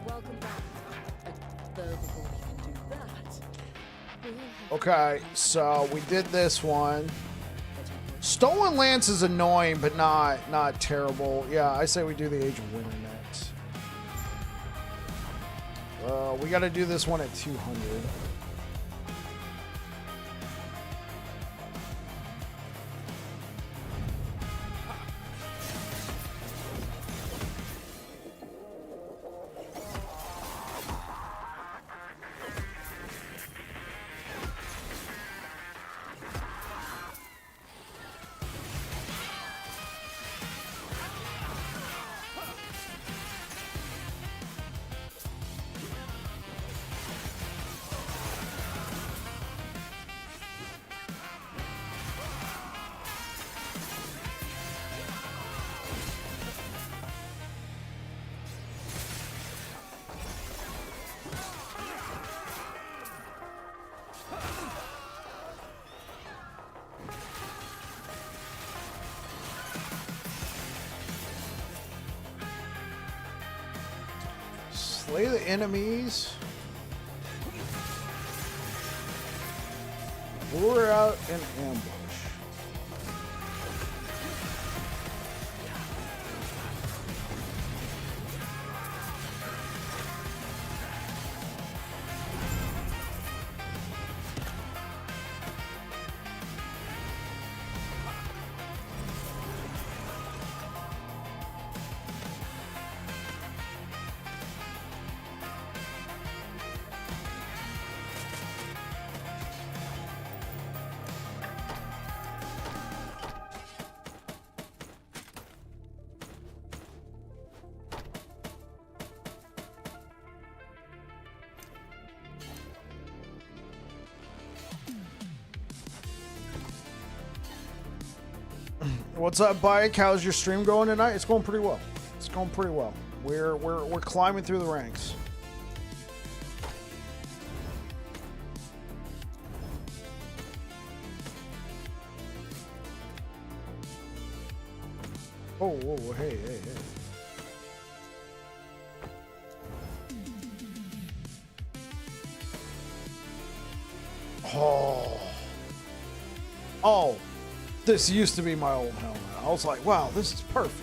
S2: Welcome back. Though before we can do that, we'll have
S1: Okay, so we did this one. Stolen Lance is annoying, but not terrible. Yeah, I say we do the Age of Winter next. We got to do this one at 200. Slay the enemies. Lure out an ambush. What's up, Bike? How's your stream going tonight? It's going pretty well. It's going pretty well. We're climbing through the ranks. Oh, whoa, hey. Oh, this used to be my old helmet. I was like, wow, this is perfect.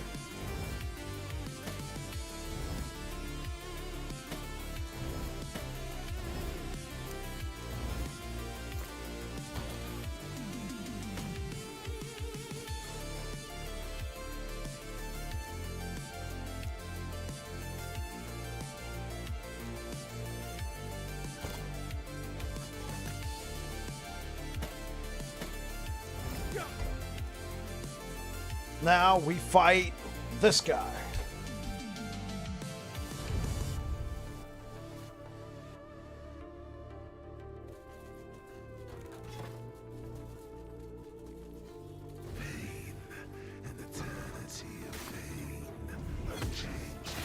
S1: Now we fight this guy.
S3: Pain, an eternity of pain, unchanged.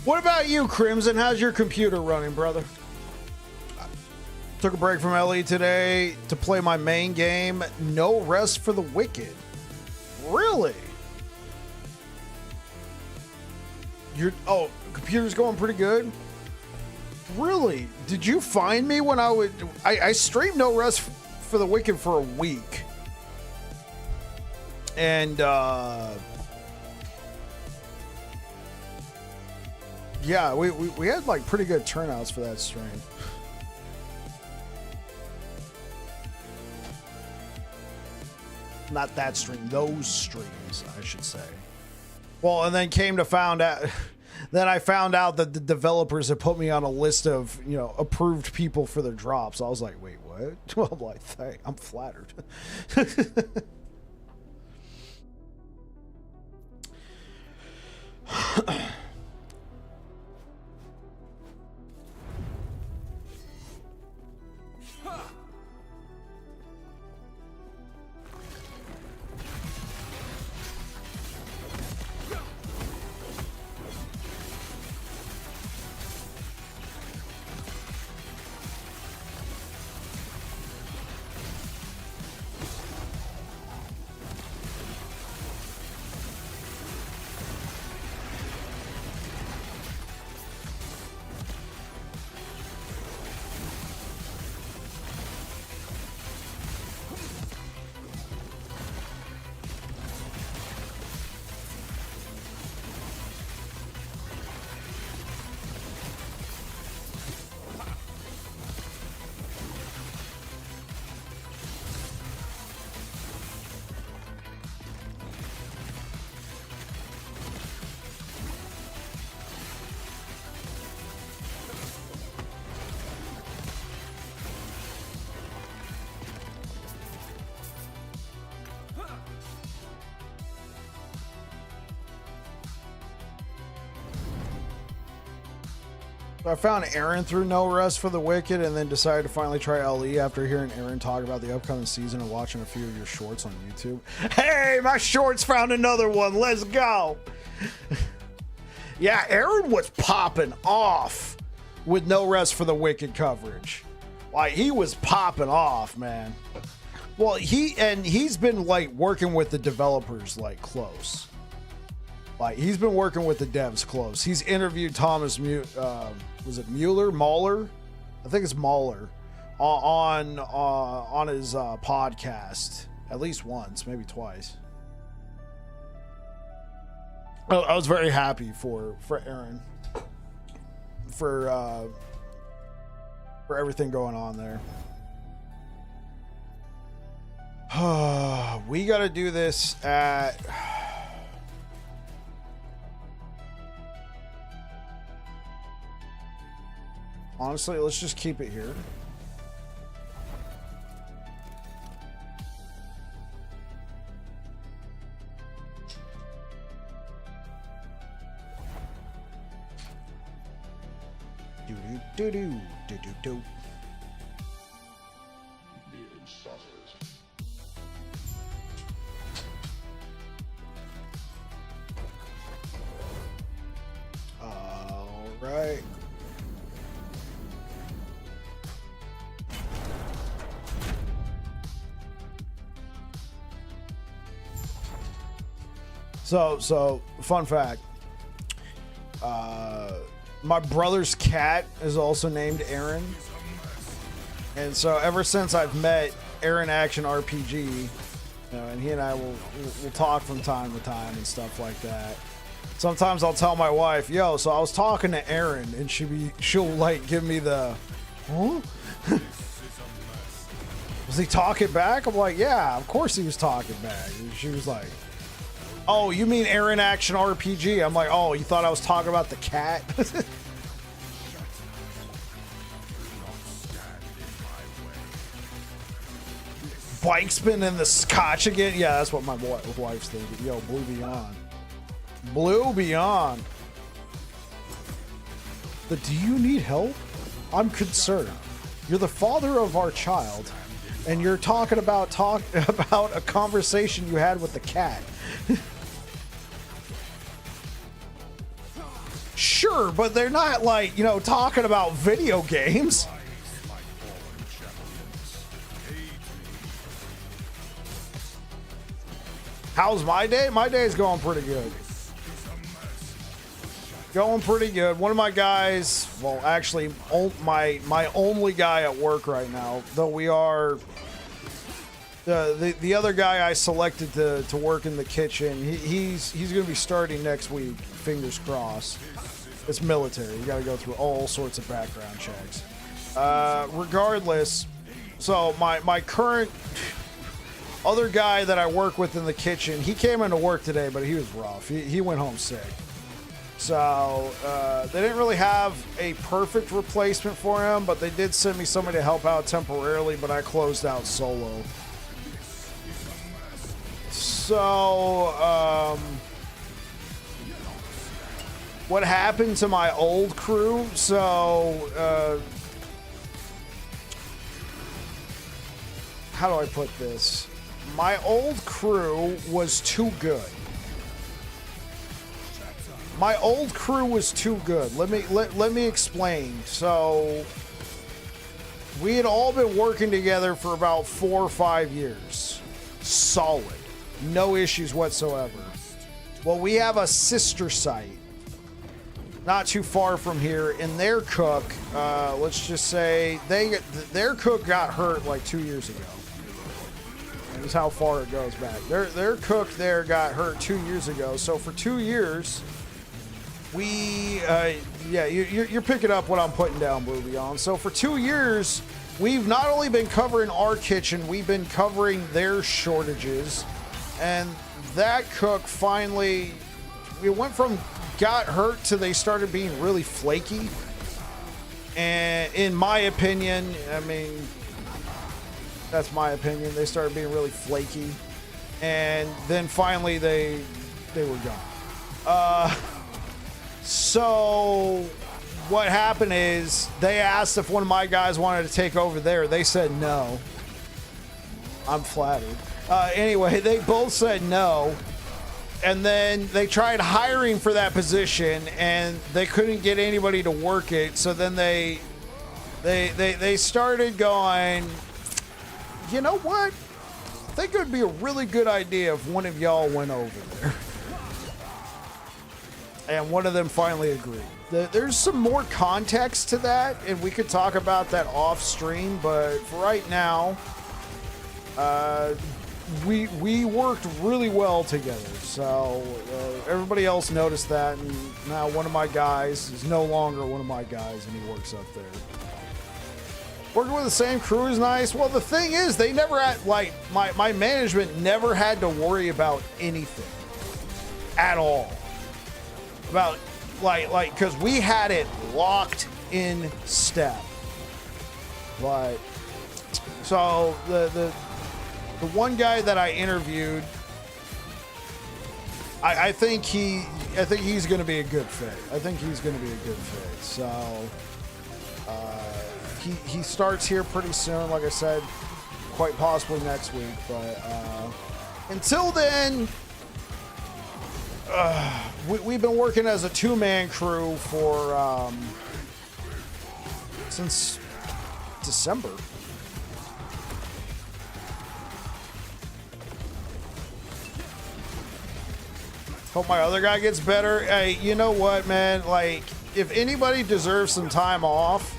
S1: What about you, Crimson? How's your computer running, brother? Took a break from LE today to play my main game, No Rest for the Wicked. Really? Computer's going pretty good? Really? Did you find me when I streamed No Rest for the Wicked for a week. And, yeah, we had like pretty good turnouts for that stream. Not that stream, those streams, I should say. Well, and then then I found out that the developers had put me on a list of, approved people for their drops. I was like, wait, what? Well, I'm like, I'm flattered. I found Aaron through No Rest for the Wicked and then decided to finally try LE after hearing Aaron talk about the upcoming season and watching a few of your shorts on YouTube. Hey, my shorts found another one. Let's go. Yeah, Aaron was popping off with No Rest for the Wicked coverage. Like, he was popping off, man. Well, he's been like working with the developers like close. Like, he's been working with the devs close. He's interviewed Thomas was it Mahler? I think it's Mahler on his podcast at least once, maybe twice. I was very happy for Aaron for everything going on there. We got to do this at. Honestly, let's just keep it here. Do. All right. So fun fact. My brother's cat is also named Aaron. And so ever since I've met Aaron Action RPG, you know, and he and I will talk from time to time and stuff like that. Sometimes I'll tell my wife, yo, so I was talking to Aaron, and she'll like give me the, huh? Was he talking back? I'm like, yeah, of course he was talking back. And she was like, oh, you mean Aaron Action RPG? I'm like, oh, you thought I was talking about the cat? Bike spin in the scotch again? Yeah, that's what my wife's thinking. Yo, Blue Beyond. Blue Beyond. But do you need help? I'm concerned. You're the father of our child, and you're talking about a conversation you had with the cat. Sure, but they're not like, you know, talking about video games. How's my day? My day's going pretty good. Going pretty good. One of my guys, well, actually, my only guy at work right now, though we are the other guy I selected to work in the kitchen. He's going to be starting next week. Fingers crossed. It's military. You got to go through all sorts of background checks. Regardless, so my current other guy that I work with in the kitchen, he came into work today, but he was rough. He went home sick. So they didn't really have a perfect replacement for him, but they did send me somebody to help out temporarily, but I closed out solo. So what happened to my old crew? So how do I put this? My old crew was too good. My old crew was too good. Let me explain. So we had all been working together for about 4 or 5 years. Solid. No issues whatsoever. Well, we have a sister site not too far from here, and their cook, let's just say their cook got hurt like 2 years ago. That's how far it goes back. Their cook there got hurt 2 years ago. So for 2 years, we, you're picking up what I'm putting down, Blue Beyond. So for 2 years, we've not only been covering our kitchen, we've been covering their shortages. And that cook finally, we went from got hurt to they started being really flaky. And in my opinion, I mean, that's my opinion, they started being really flaky. And then finally they were gone. So what happened is they asked if one of my guys wanted to take over there. They said no. I'm flattered. Anyway, they both said no. And then they tried hiring for that position, and they couldn't get anybody to work it. So then they started going, you know what? I think it would be a really good idea if one of y'all went over there. And one of them finally agreed. There's some more context to that, and we could talk about that off stream, but for right now, we worked really well together. So everybody else noticed that, and now one of my guys is no longer one of my guys, and he works up there. Working with the same crew is nice. Well, the thing is, they never had, like, my management never had to worry about anything at all. About, like, because we had it locked in step. But, so, the one guy that I interviewed, I think he's going to be a good fit. I think he's going to be a good fit. So, he starts here pretty soon, like I said, quite possibly next week. But until then, we've been working as a two-man crew for since December. Hope my other guy gets better. Hey, you know what, man? Like, if anybody deserves some time off,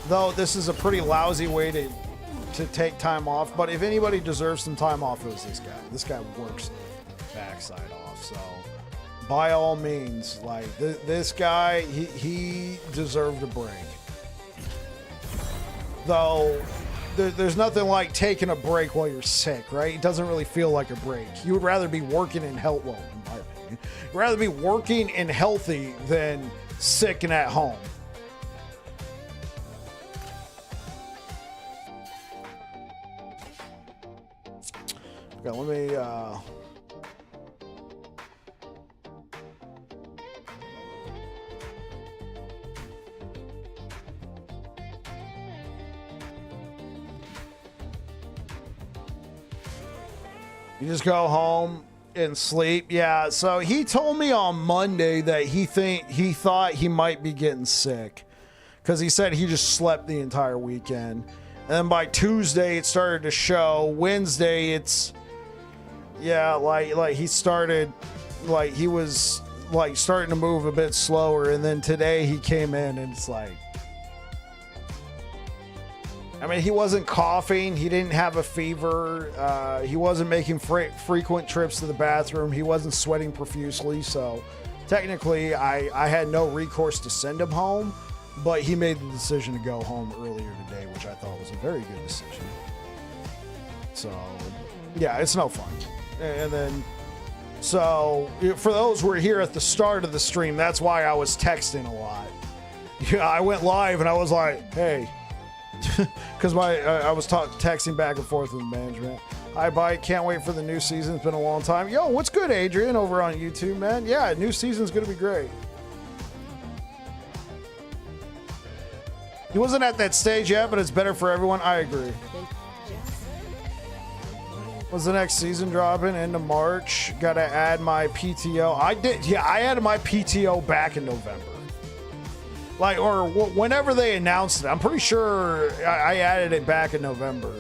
S1: though this is a pretty lousy way to take time off, but if anybody deserves some time off, it was this guy. This guy works the backside off, so by all means, like, this guy, he deserved a break. Though, there's nothing like taking a break while you're sick, right? It doesn't really feel like a break. You would rather be working in health, well, in my opinion, you'd rather be working and healthy than sick and at home. Okay, let me, you just go home and sleep. Yeah, so he told me on Monday that he thought he might be getting sick because he said he just slept the entire weekend. And then by Tuesday it started to show. Wednesday it's, yeah, like he started, like he was like starting to move a bit slower. And then today he came in and it's like, I mean, he wasn't coughing. He didn't have a fever. He wasn't making frequent trips to the bathroom. He wasn't sweating profusely. So technically, I had no recourse to send him home. But he made the decision to go home earlier today, which I thought was a very good decision. So, yeah, it's no fun. And then, so for those who were here at the start of the stream, that's why I was texting a lot. Yeah, I went live and I was like, hey. Because I was texting back and forth with management. Hi, bye. Can't wait for the new season. It's been a long time. Yo, what's good, Adrian, over on YouTube, man? Yeah, new season's going to be great. He wasn't at that stage yet, but it's better for everyone. I agree. Was the next season dropping into March? Got to add my PTO. I did. Yeah, I added my PTO back in November. Like, or whenever they announced it. I'm pretty sure I added it back in November.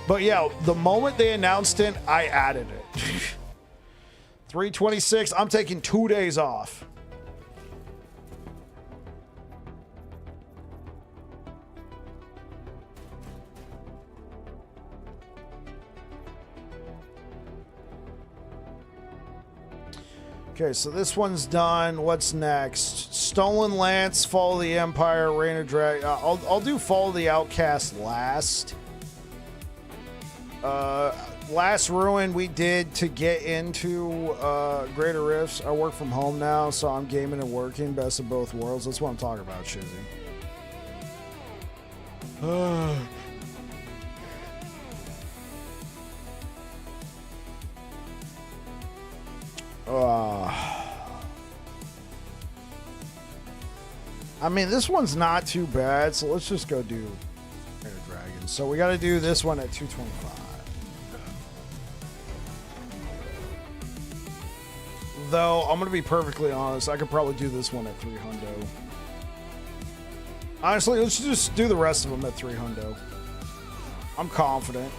S1: But yeah, the moment they announced it, I added it. 3/26, I'm taking 2 days off. Okay, so this one's done. What's next? Stolen Lance, Fall of the Empire, Reign of Drag. I'll do Fall of the Outcast last. Last ruin we did to get into Greater Rifts. I work from home now, so I'm gaming and working. Best of both worlds. That's what I'm talking about, Shizzy. I mean, this one's not too bad, so let's just go do Air Dragon. So we got to do this one at 225. Though, I'm going to be perfectly honest, I could probably do this one at 300. Honestly, let's just do the rest of them at 300. I'm confident.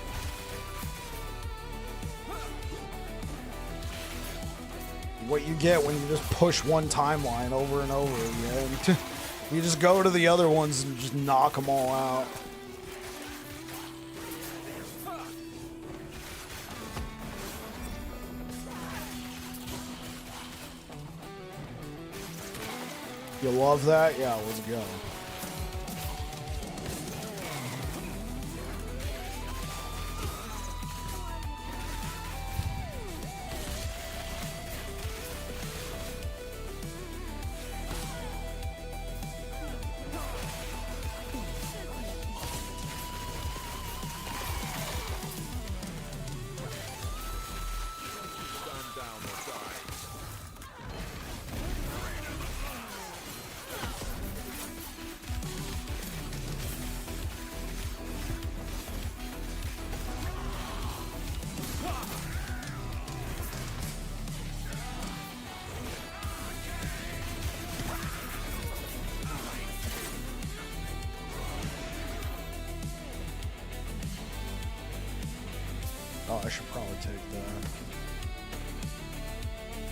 S1: What you get when you just push one timeline over and over again. You just go to the other ones and just knock them all out. You love that? Yeah, let's go. Oh, I should probably take that.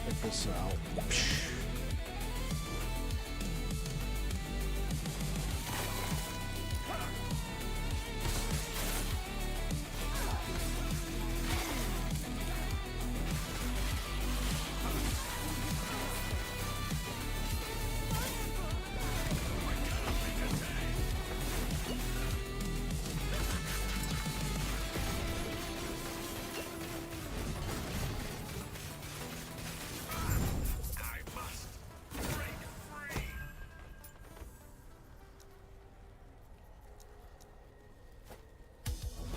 S1: Take this out.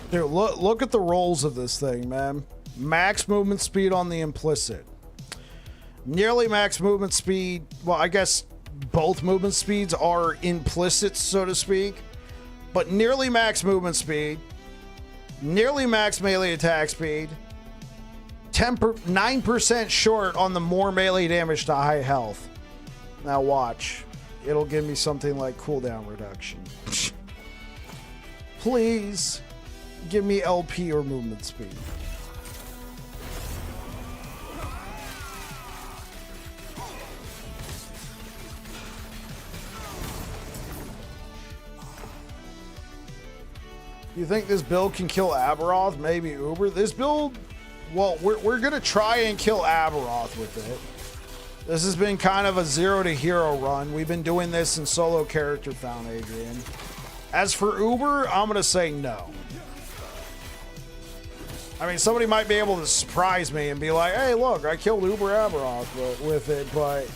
S1: Dude, look at the rolls of this thing, man. Max movement speed on the implicit. Nearly max movement speed. Well, I guess both movement speeds are implicit, so to speak. But nearly max movement speed. Nearly max melee attack speed. 9% short on the more melee damage to high health. Now watch. It'll give me something like cooldown reduction. Please. Give me LP or movement speed. You think this build can kill Aberoth? Maybe Uber? This build, well, we're going to try and kill Aberoth with it. This has been kind of a 0 to hero run. We've been doing this in solo character Found Adrian. As for Uber, I'm going to say no. I mean, somebody might be able to surprise me and be like, hey, look, I killed Uber Aberoth with it, but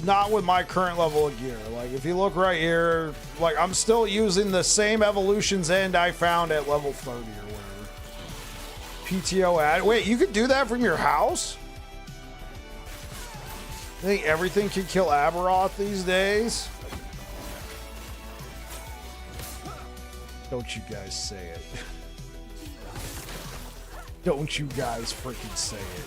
S1: not with my current level of gear. Like, if you look right here, like, I'm still using the same Evolution's End I found at level 30 or whatever. PTO ad. Wait, you could do that from your house? I think everything can kill Aberoth these days. Don't you guys say it. Don't you guys freaking say it.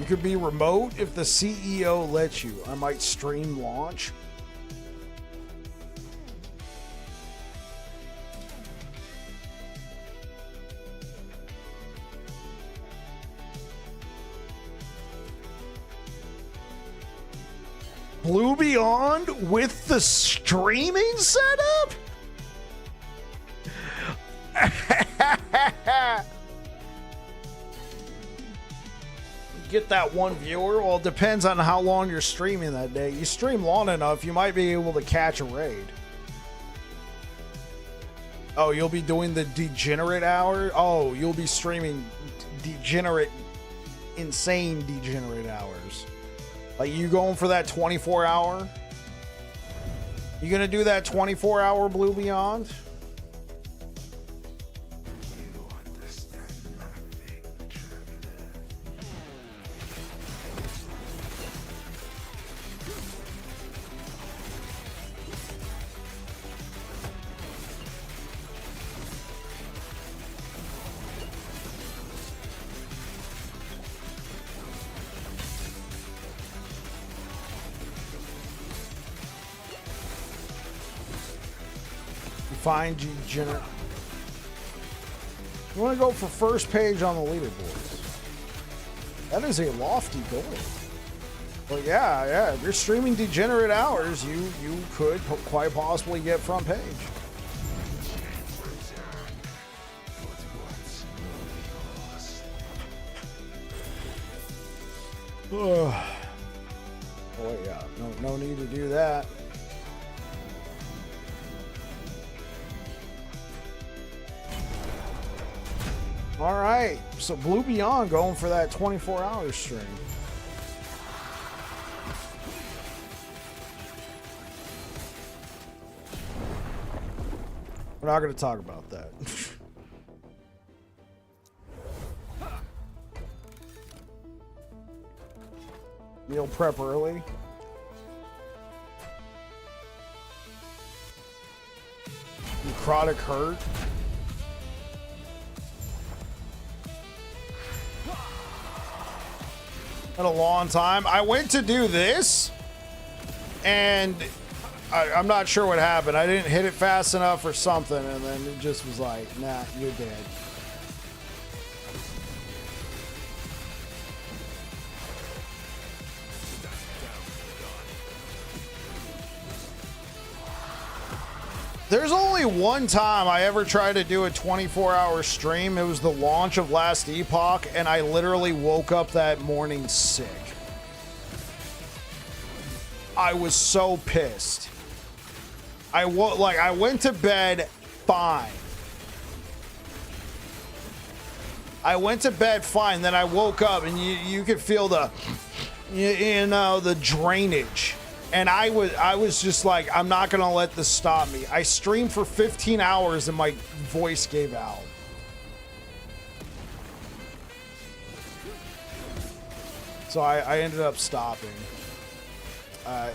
S1: You could be remote if the CEO lets you. I might stream launch. Blue Beyond with the streaming setup? Get that one viewer? Well, it depends on how long you're streaming that day. You stream long enough, you might be able to catch a raid. Oh, you'll be doing the degenerate hour? Oh, you'll be streaming degenerate, insane degenerate hours. Like, you going for that 24 hour? You gonna do that 24 hour Blue Beyond? Find degenerate. You want to go for first page on the leaderboards. That is a lofty goal. But yeah, if you're streaming degenerate hours, you could quite possibly get front page. Oh wait, yeah, no need to do that. All right, so Blue Beyond going for that 24-hour stream. We're not going to talk about that. Meal prep early. Necrotic hurt. Been a long time. I went to do this, and I'm not sure what happened. I didn't hit it fast enough or something, and then it just was like, nah, you're dead. There's only one time I ever tried to do a 24-hour stream. It was the launch of last Epoch, and I literally woke up that morning sick. I was so pissed. I went to bed fine. Then I woke up, and you could feel the, the drainage. And I was just like, I'm not gonna let this stop me. I streamed for 15 hours and my voice gave out. So I ended up stopping.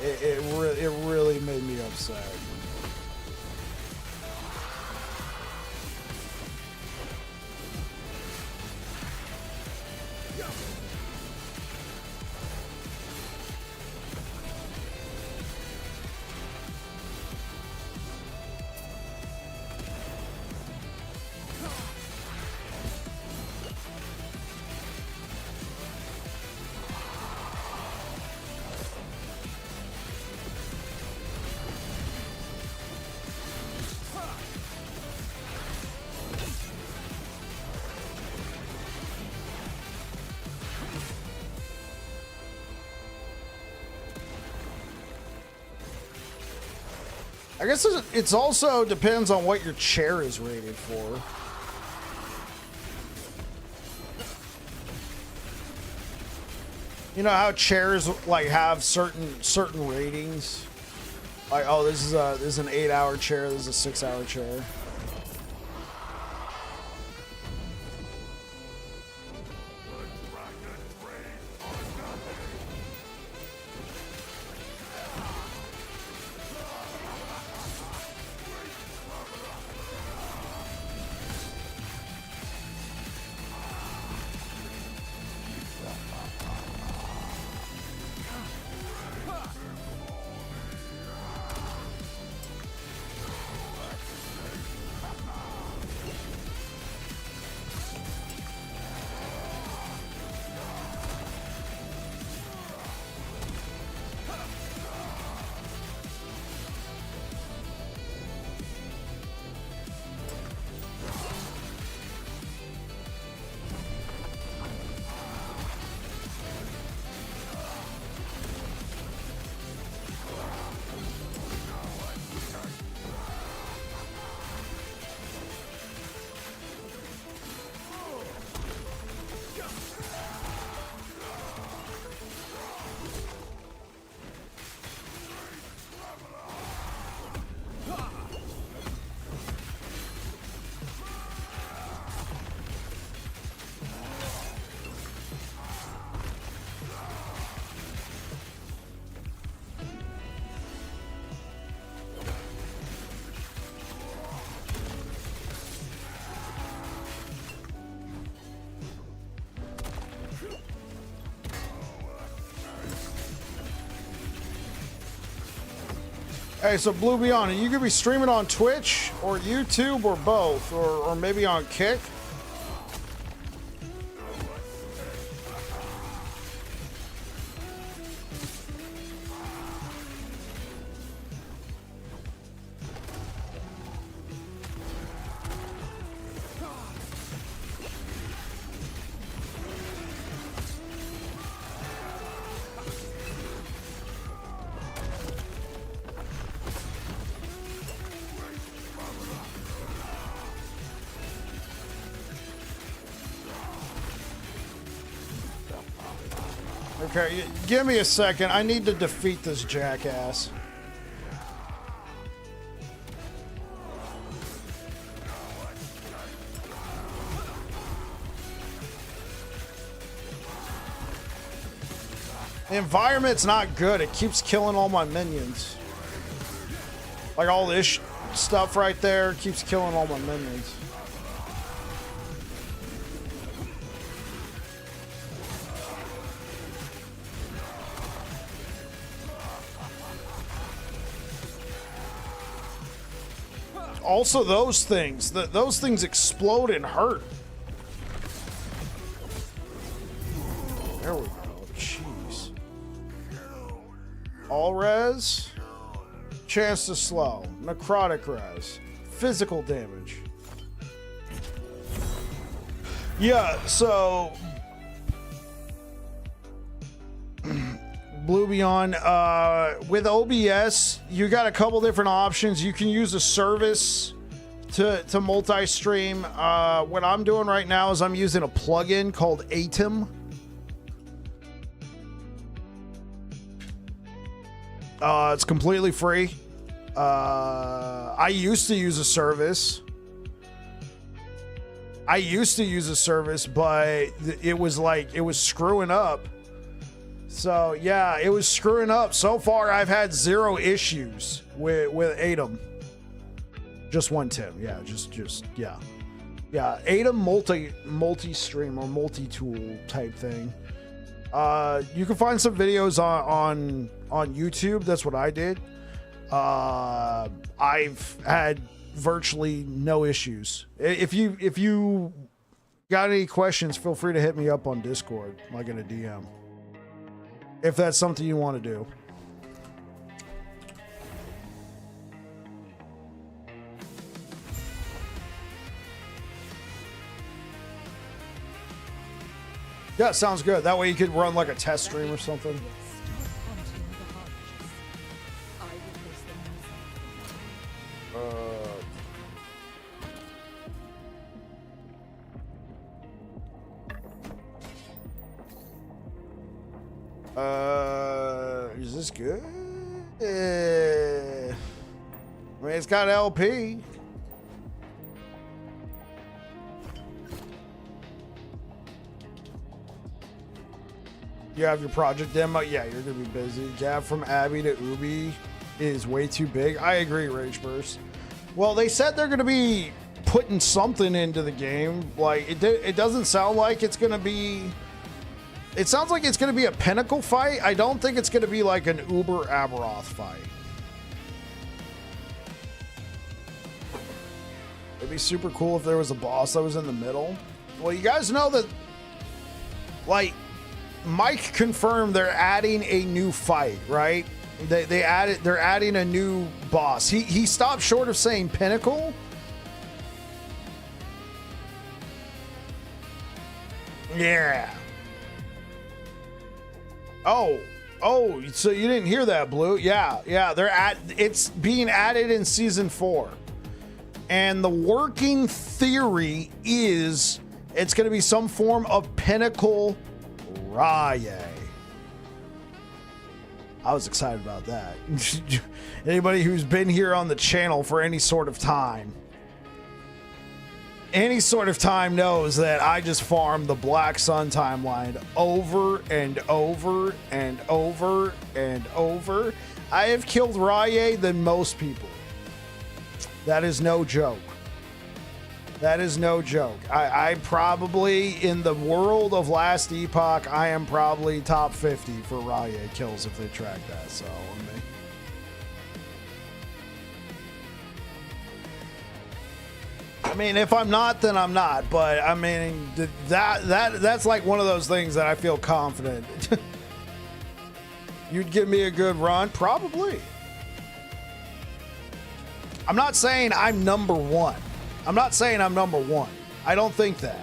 S1: It really made me upset. I guess it's also depends on what your chair is rated for. You know how chairs like have certain ratings? Like, oh, this is an 8-hour chair, this is a 6-hour chair. Hey, so Blue Beyond, are you gonna be streaming on Twitch or YouTube or both, or maybe on Kick? Okay, give me a second. I need to defeat this jackass. The environment's not good. It keeps killing all my minions. Like all this stuff right there keeps killing all my minions. Also, those things explode and hurt. There we go. Jeez. All res. Chance to slow. Necrotic res. Physical damage. Yeah, so Blue Beyond, with OBS, you got a couple different options. You can use a service to multi-stream. What I'm doing right now is I'm using a plugin called Atom. It's completely free. I used to use a service. But it was screwing up. So yeah, it was screwing up. So far, I've had 0 issues with Atom. Just one tip, yeah, yeah. Atom multi-stream or multi-tool type thing. You can find some videos on YouTube. That's what I did. I've had virtually no issues. If you got any questions, feel free to hit me up on Discord, like in a DM. If that's something you want to do. Yeah, sounds good. That way you could run like a test stream or something. Is this good? I mean, it's got LP. You have your project demo. Yeah, you're gonna be busy. Gap from Abby to Ubi is way too big. I agree, Rage Burst. Well, they said they're gonna be putting something into the game. Like it doesn't sound like it's gonna be. It sounds like it's going to be a Pinnacle fight. I don't think it's going to be like an Uber Aberoth fight. It'd be super cool if there was a boss that was in the middle. Well, you guys know that, like, Mike confirmed they're adding a new fight, right? They're adding a new boss. He stopped short of saying Pinnacle. Yeah. Oh, so you didn't hear that, Blue? Yeah, it's being added in season 4. And the working theory is it's going to be some form of Pinnacle Rye. I was excited about that. Anybody who's been here on the channel for any sort of time knows that I just farmed the Black Sun timeline over and over and over and over. I have killed Rye than most people. That is no joke. I probably, in the world of Last Epoch, I am probably top 50 for Rye kills if they track that. So, I mean, if I'm not, then I'm not. But I mean, that's like one of those things that I feel confident. You'd give me a good run, probably. I'm not saying I'm number one. I'm not saying I'm number one. I don't think that.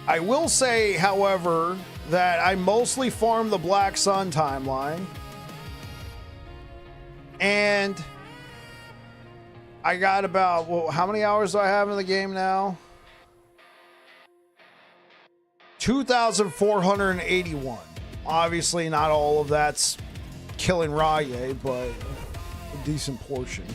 S1: I will say, however, that I mostly farm the Black Sun timeline. And I got about, well, how many hours do I have in the game now? 2,481. Obviously, not all of that's killing Raye, but a decent portion.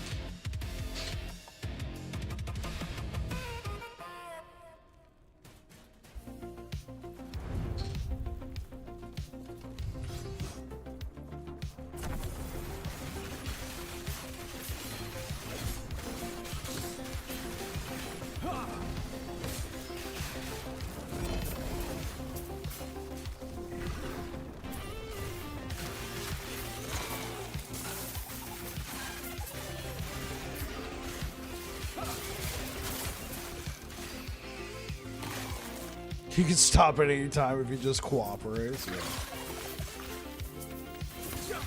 S1: You can stop at any time if you just cooperate. Yeah.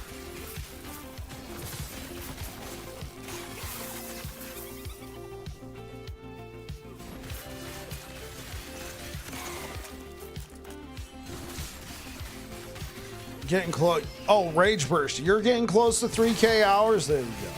S1: Getting close. Oh, Rage Burst. You're getting close to 3K hours. There you go.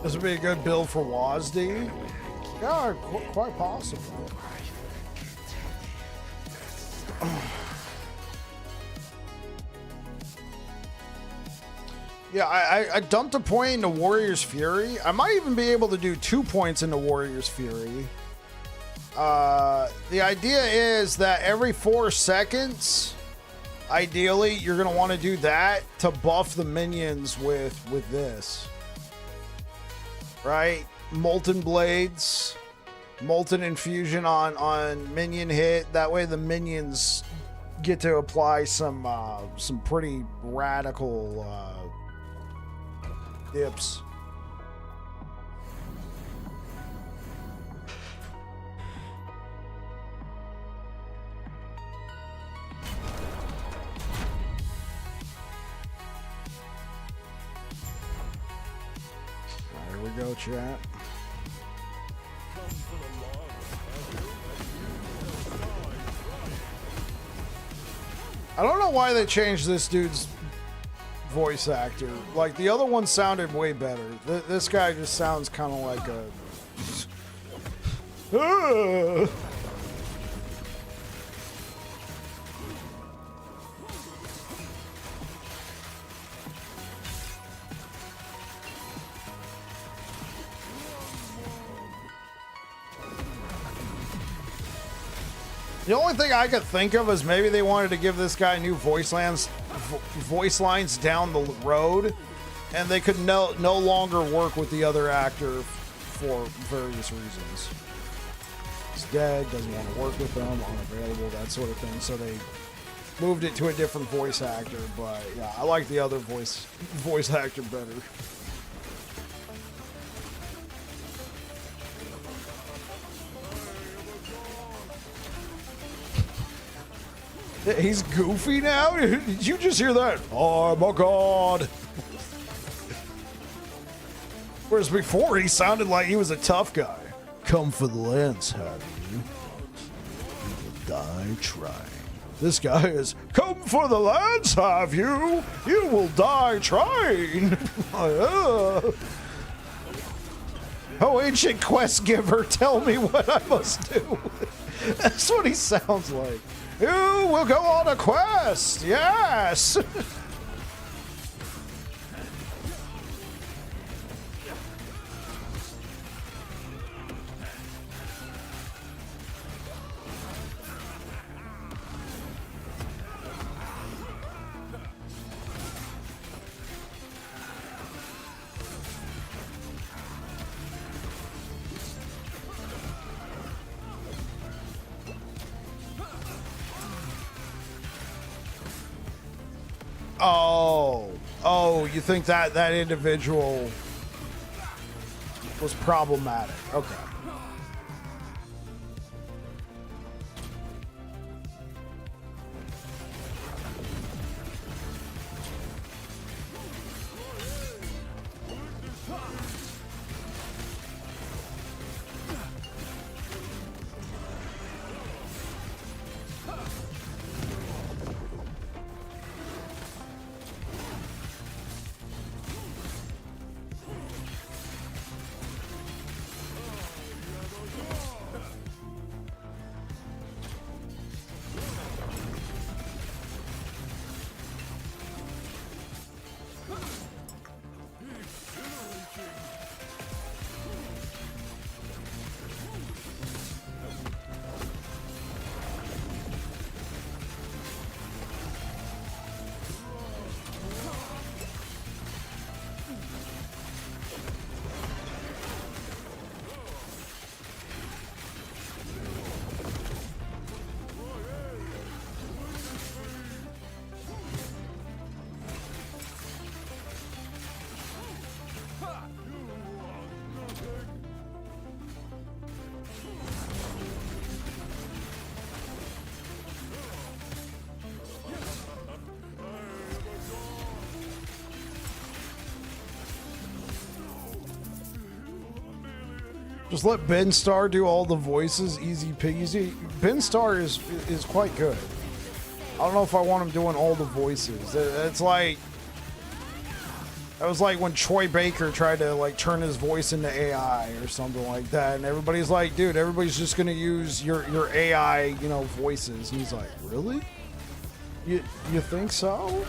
S1: This would be a good build for WASD. Yeah, quite possible. Yeah, I dumped a point into Warrior's Fury. I might even be able to do 2 points into Warrior's Fury. The idea is that every 4 seconds, ideally, you're going to want to do that to buff the minions with this. Right? Molten Blades, Molten Infusion on minion hit. That way the minions get to apply some pretty radical dips. chat. I don't know why they changed this dude's voice actor. Like, the other one sounded way better. This guy just sounds kind of like a... The only thing I could think of is maybe they wanted to give this guy new voice lines down the road, and they could no longer work with the other actor for various reasons. He's dead, doesn't want to work with them, unavailable, that sort of thing. So they moved it to a different voice actor. But yeah, I like the other voice actor better. He's goofy now? Did you just hear that? I'm a god. Whereas before he sounded like he was a tough guy. Come for the lance, have you? You will die trying. This guy is, come for the lance, have you? You will die trying. Oh, ancient quest giver, tell me what I must do. That's what he sounds like. You will go on a quest, yes! Oh, you think that individual was problematic? Okay. Just let Ben Starr do all the voices, easy peasy. Ben Starr is quite good. I don't know if I want him doing all the voices. It's like, that was like when Troy Baker tried to like turn his voice into AI or something like that, and everybody's like, dude, everybody's just gonna use your AI, voices. And he's like, really? You think so?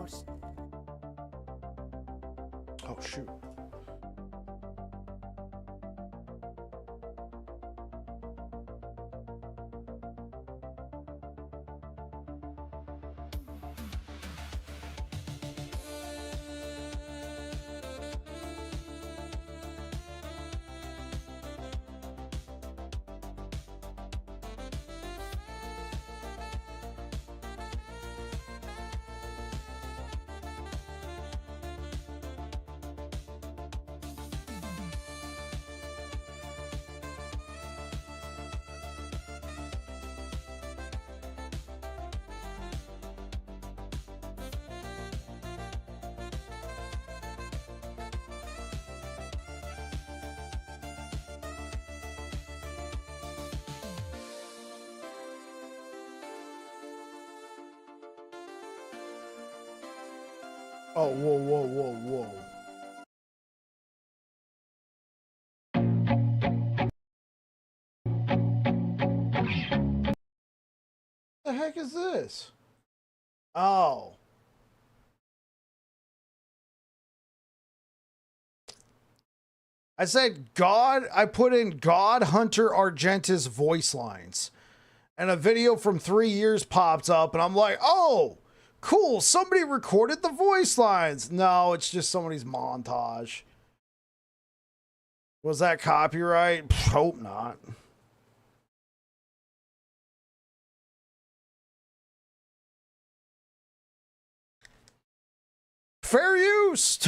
S2: out.
S1: Oh, shoot. Oh, whoa, whoa, whoa, whoa. The heck is this? Oh. I said God, I put in God Hunter Argentis voice lines. And a video from 3 years pops up, and I'm like, oh, cool, somebody recorded the voice lines. No, it's just somebody's montage. Was that copyright? Hope not. Fair use.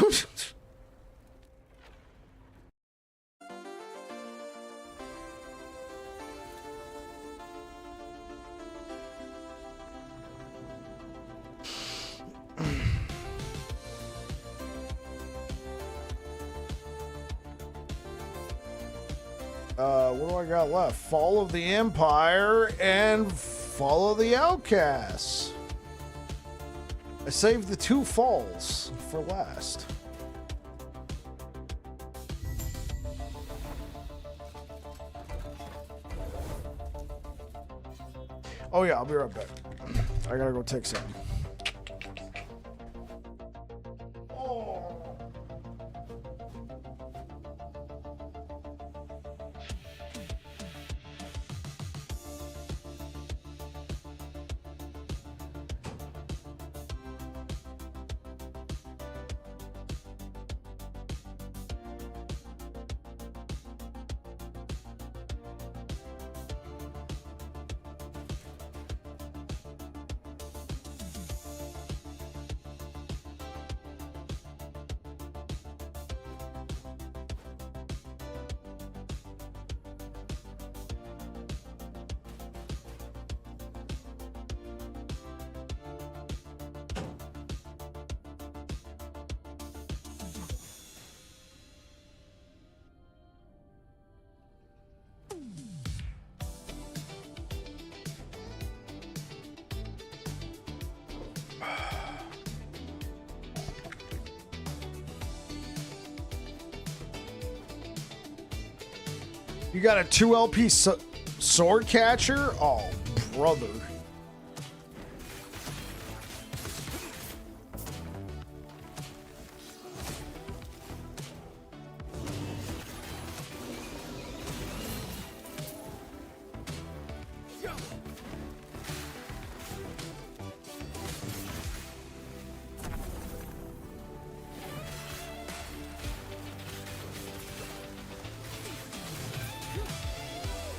S1: What do I got left? Fall of the Empire and Fall of the Outcasts. I saved the 2 falls for last. Oh yeah, I'll be right back. I gotta go take some. You got a 2 LP sword catcher? Oh, brother.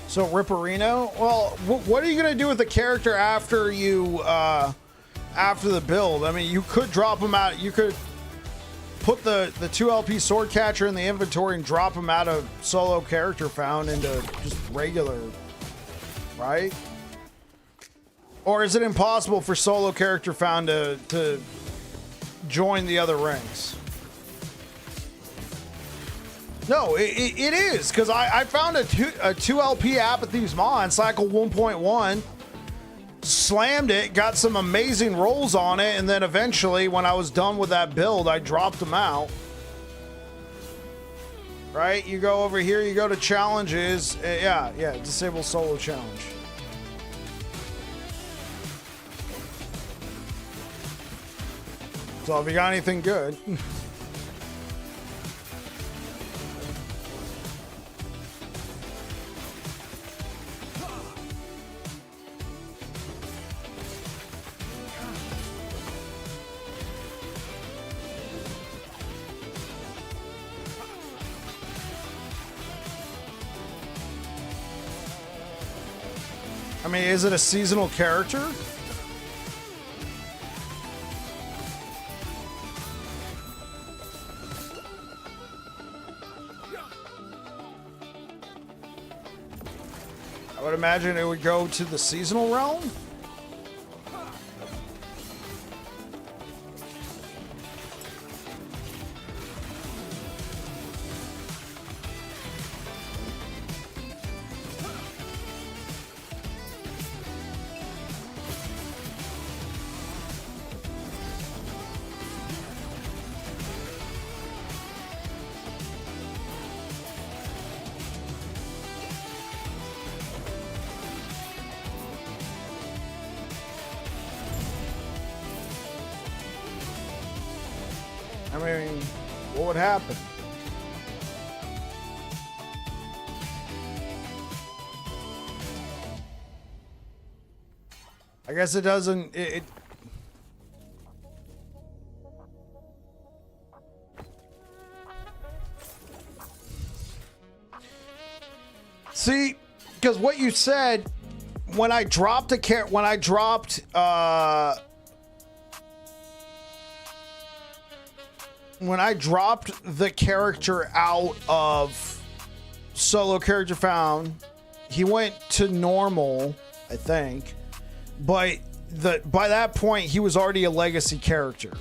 S1: So Ripperino, well, what are you gonna do with the character after you, after the build? I mean, you could drop him out. You could put the 2 LP sword catcher in the inventory and drop him out of solo character found into just regular, right? Or is it impossible for solo character found to join the other ranks? No, it is, because I found a 2 LP Apathy's Mon, Cycle 1.1, slammed it, got some amazing rolls on it, and then eventually, when I was done with that build, I dropped them out. Right? You go over here, you go to challenges. Yeah, disable solo challenge. So if you got anything good. I mean, is it a seasonal character? I would imagine it would go to the seasonal realm. I mean, what would happen? I guess it doesn't. See, because what you said when I dropped when I dropped the character out of solo character found, he went to normal, I think, but by that point he was already a legacy character.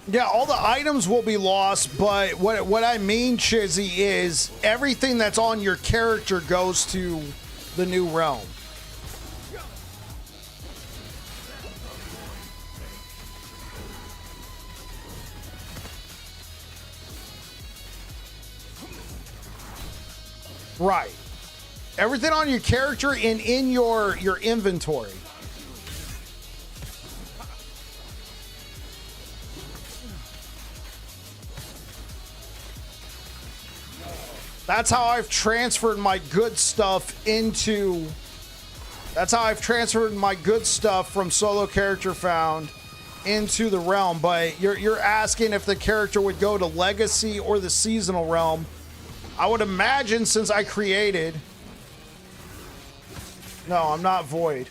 S1: Yeah, all the items will be lost, but what I mean, Chizzy, is everything that's on your character goes to the new realm. Right. Everything on your character and in your inventory. That's how I've transferred my good stuff into... That's how I've transferred my good stuff from solo character found into the realm. But you're asking if the character would go to legacy or the seasonal realm. I would imagine, since I created... No, I'm not void.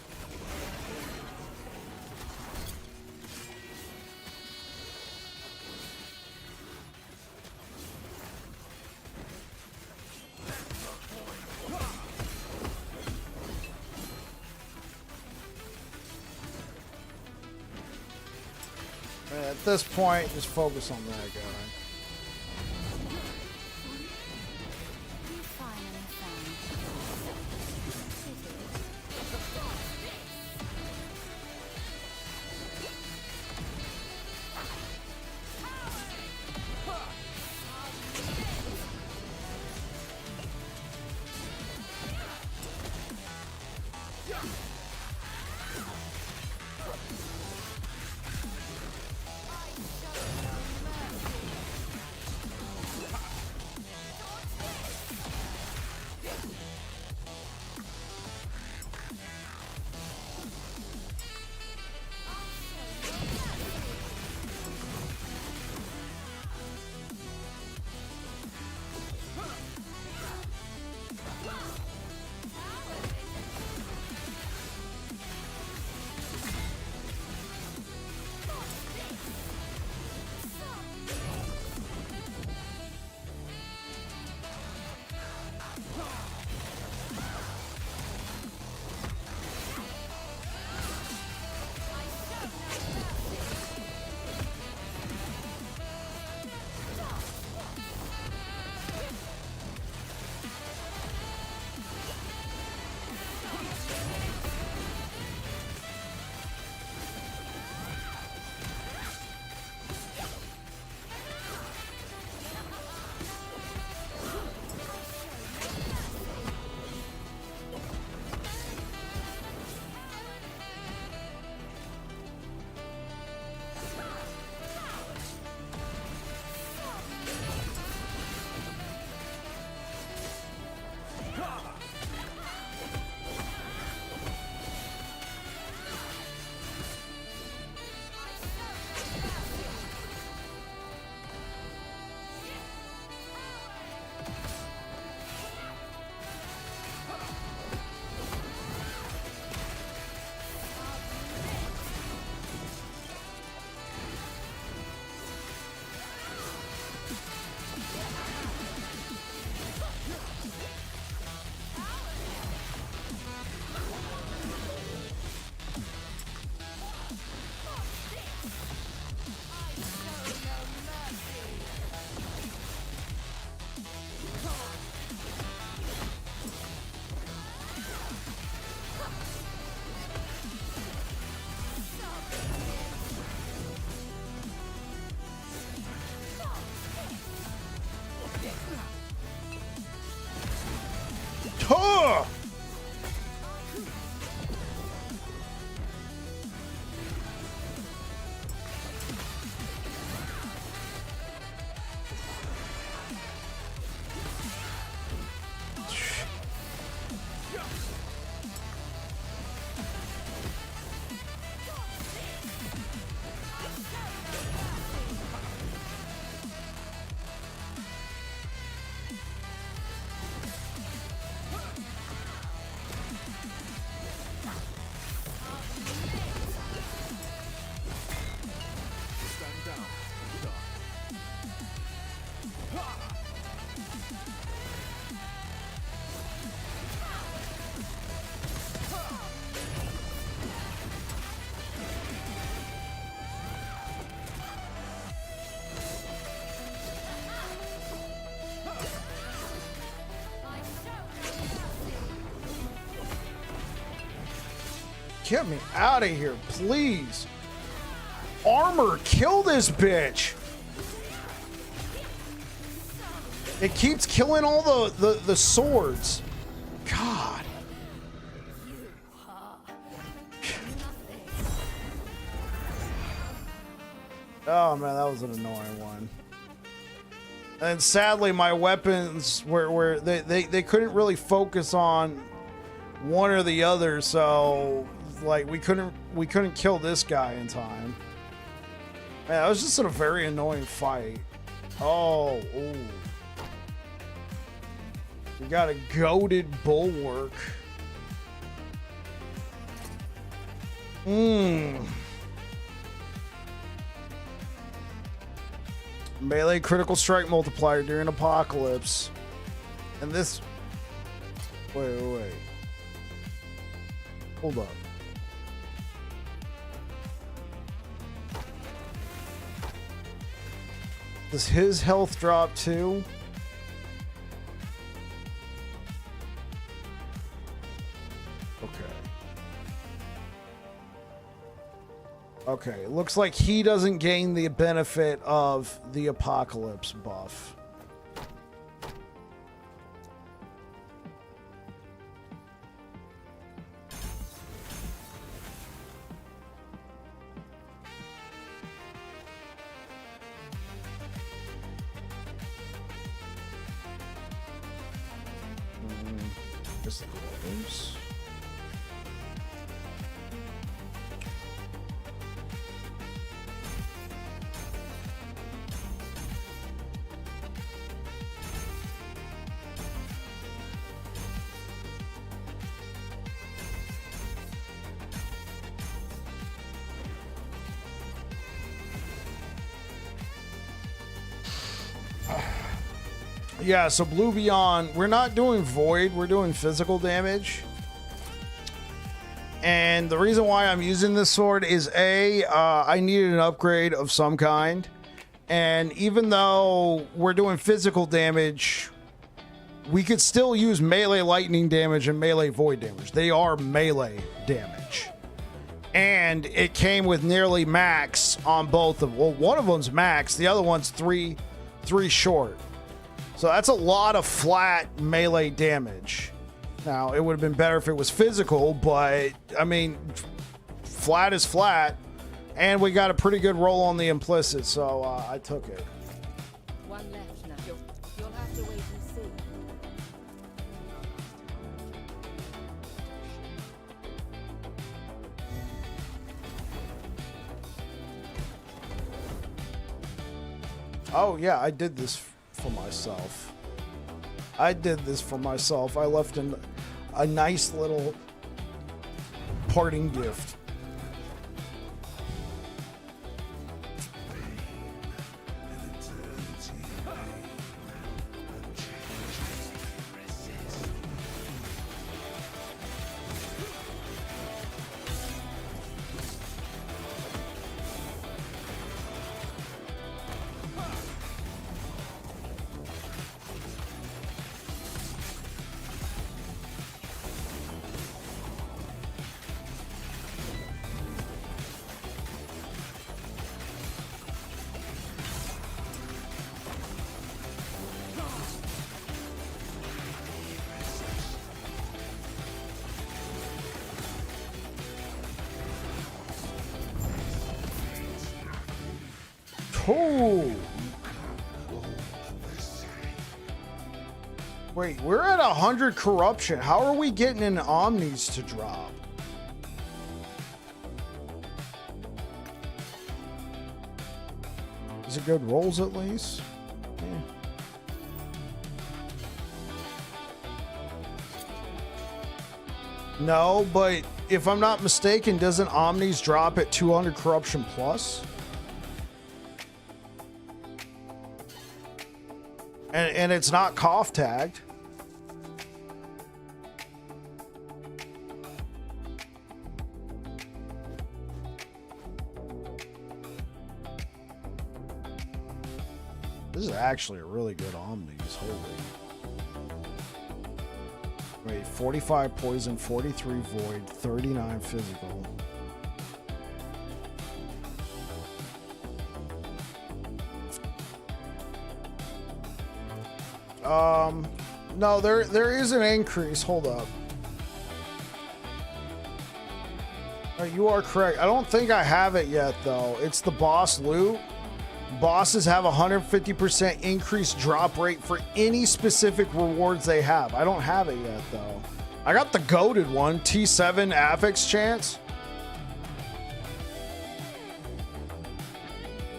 S1: At this point, just focus on that guy. Get me out of here, please. Armor, kill this bitch. It keeps killing all the swords. God. Oh man, that was an annoying one. And sadly, my weapons were they couldn't really focus on one or the other, so like we couldn't kill this guy in time. Man, that was just a very annoying fight. Oh, ooh. We got a goated bulwark. Melee critical strike multiplier during apocalypse. And this... Wait. Hold up. Does his health drop too? Okay, it looks like he doesn't gain the benefit of the apocalypse buff. Just the gloves. Yeah, so Blue Beyond, we're not doing Void, we're doing physical damage. And the reason why I'm using this sword is I needed an upgrade of some kind. And even though we're doing physical damage, we could still use melee lightning damage and melee void damage. They are melee damage. And it came with nearly max on both of them. Well, one of them's max, the other one's three short. So that's a lot of flat melee damage. Now, it would have been better if it was physical, but, I mean, flat is flat. And we got a pretty good roll on the implicit, so I took it.
S2: One left now. You'll have to wait and see.
S1: Oh, yeah, I did this for myself. I left a nice little parting gift. Oh! Wait, we're at 100 corruption. How are we getting an Omnis to drop? Is it good rolls at least? Yeah. No, but if I'm not mistaken, doesn't Omnis drop at 200 corruption plus? And it's not cough tagged. This is actually a really good Omnis. Holy. I Wait, 45 poison, 43 void, 39 physical. No, there is an increase. Hold up. You are correct. I don't think I have it yet, though. It's the boss loot. Bosses have 150% increased drop rate for any specific rewards they have. I don't have it yet, though. I got the goated one, T7 affix chance.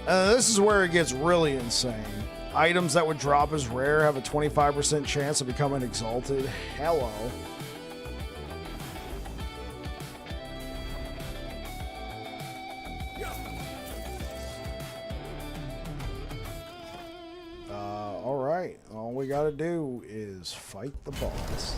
S1: This is where it gets really insane. Items that would drop as rare have a 25% chance of becoming exalted. Hello. All right. All we gotta do is fight the boss.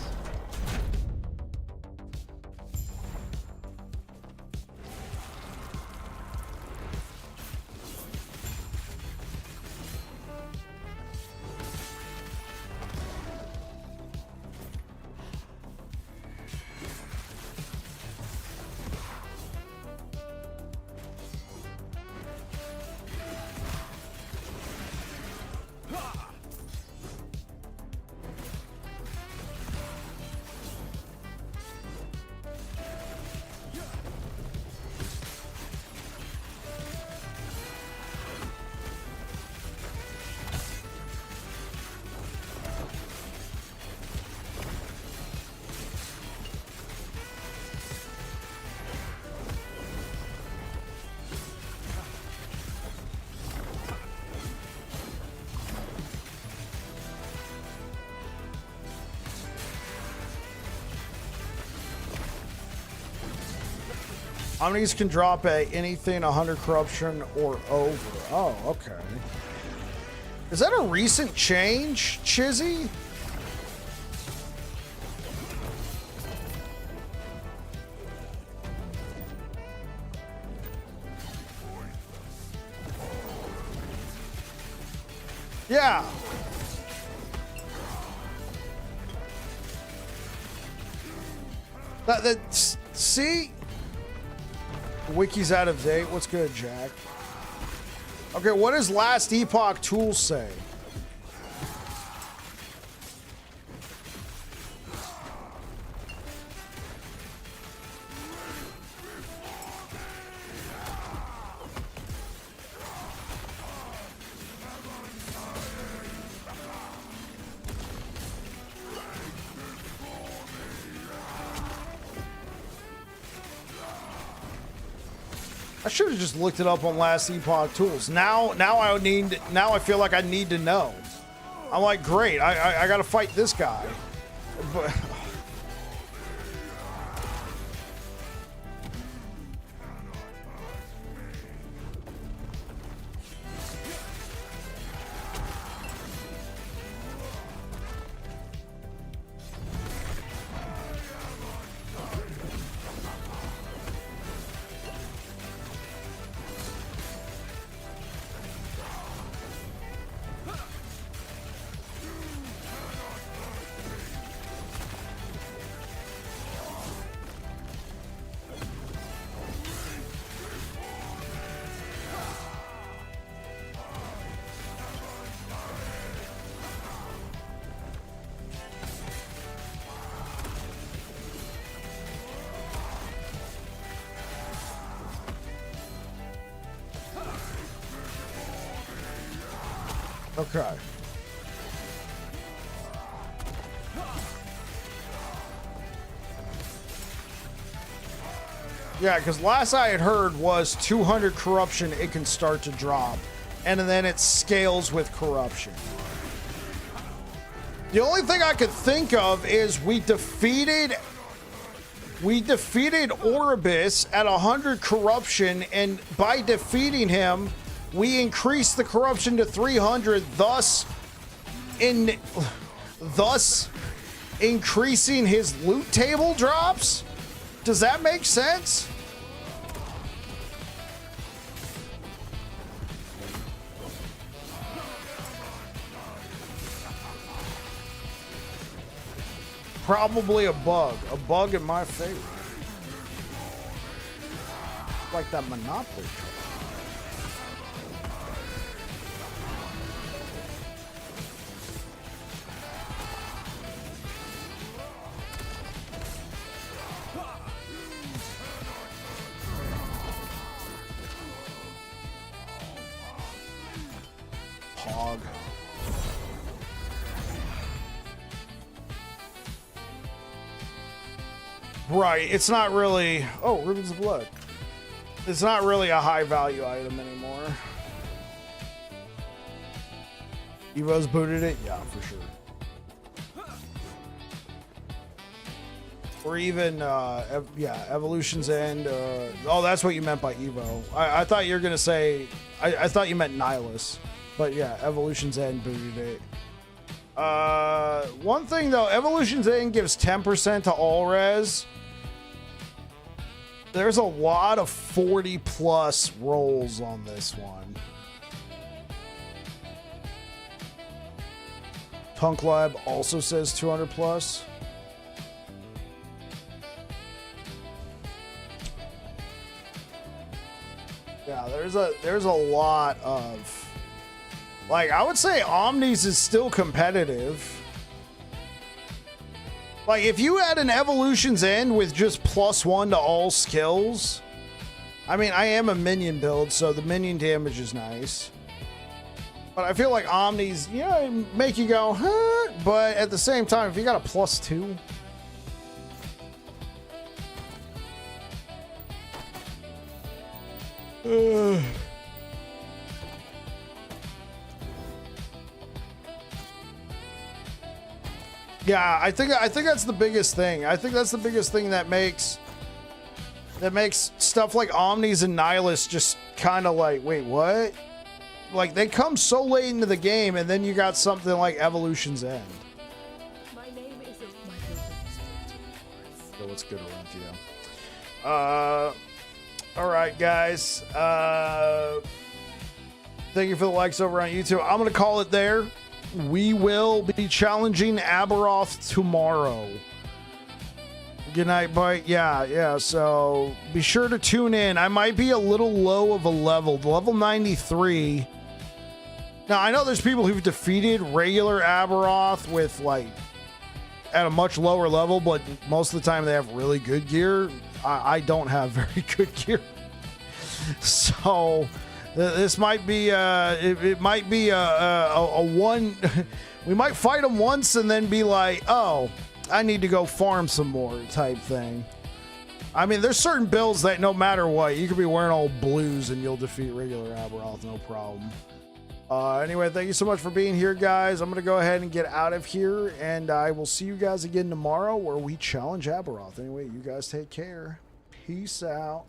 S1: Omnis can drop at anything 100 corruption or over. Oh, okay. Is that a recent change, Chizzy? Yeah. See? Wiki's out of date. What's good, Jack? Okay, what does last Epoch tools say? I should have just looked it up on last Epoch tools. Now I feel like I need to know. I'm like, great, I gotta fight this guy. But okay. Yeah, because last I had heard was 200 corruption it can start to drop, and then it scales with corruption. The only thing I could think of is we defeated Orbis at 100 corruption, and by defeating him, we increased the corruption to 300, thus increasing his loot table drops? Does that make sense? probably a bug. A bug in my favor. Like that Monopoly card. Pog. Right, it's not really... Oh, Ribbons of Blood. It's not really a high value item anymore. Evo's booted it? Yeah, for sure. Or even, yeah, Evolution's End. Oh, that's what you meant by Evo. I thought you were going to say... I thought you meant Nihilus. But yeah, Evolution's End booted it. One thing though, Evolution's End gives 10% to all res. There's a lot of 40 plus rolls on this one. Punk Lab also says 200 plus. Yeah, there's a lot of... Like, I would say Omnis is still competitive. Like, if you had an Evolution's End with just +1 to all skills... I mean, I am a minion build, so the minion damage is nice. But I feel like Omnis, you know, make you go, huh? But at the same time, if you got a +2... Yeah, I think that's the biggest thing. I think that's the biggest thing that makes stuff like Omnis and Nihilus just kind of like, wait, what? Like, they come so late into the game, and then you got something like Evolution's End.
S2: My name isn't my
S1: So what's good around you? All right, guys. Thank you for the likes over on YouTube. I'm gonna call it there. We will be challenging Aberoth tomorrow. Good night, bye. Yeah. So be sure to tune in. I might be a little low of a level. Level 93. Now, I know there's people who've defeated regular Aberoth with, like, at a much lower level, but most of the time they have really good gear. I don't have very good gear. So... This might be it might be a one. We might fight them once and then be like, oh, I need to go farm some more type thing. I mean, there's certain builds that no matter what, you could be wearing all blues and you'll defeat regular Aberoth, no problem. Anyway, thank you so much for being here, guys. I'm gonna go ahead and get out of here, and I will see you guys again tomorrow where we challenge Aberoth. Anyway, you guys take care. Peace out.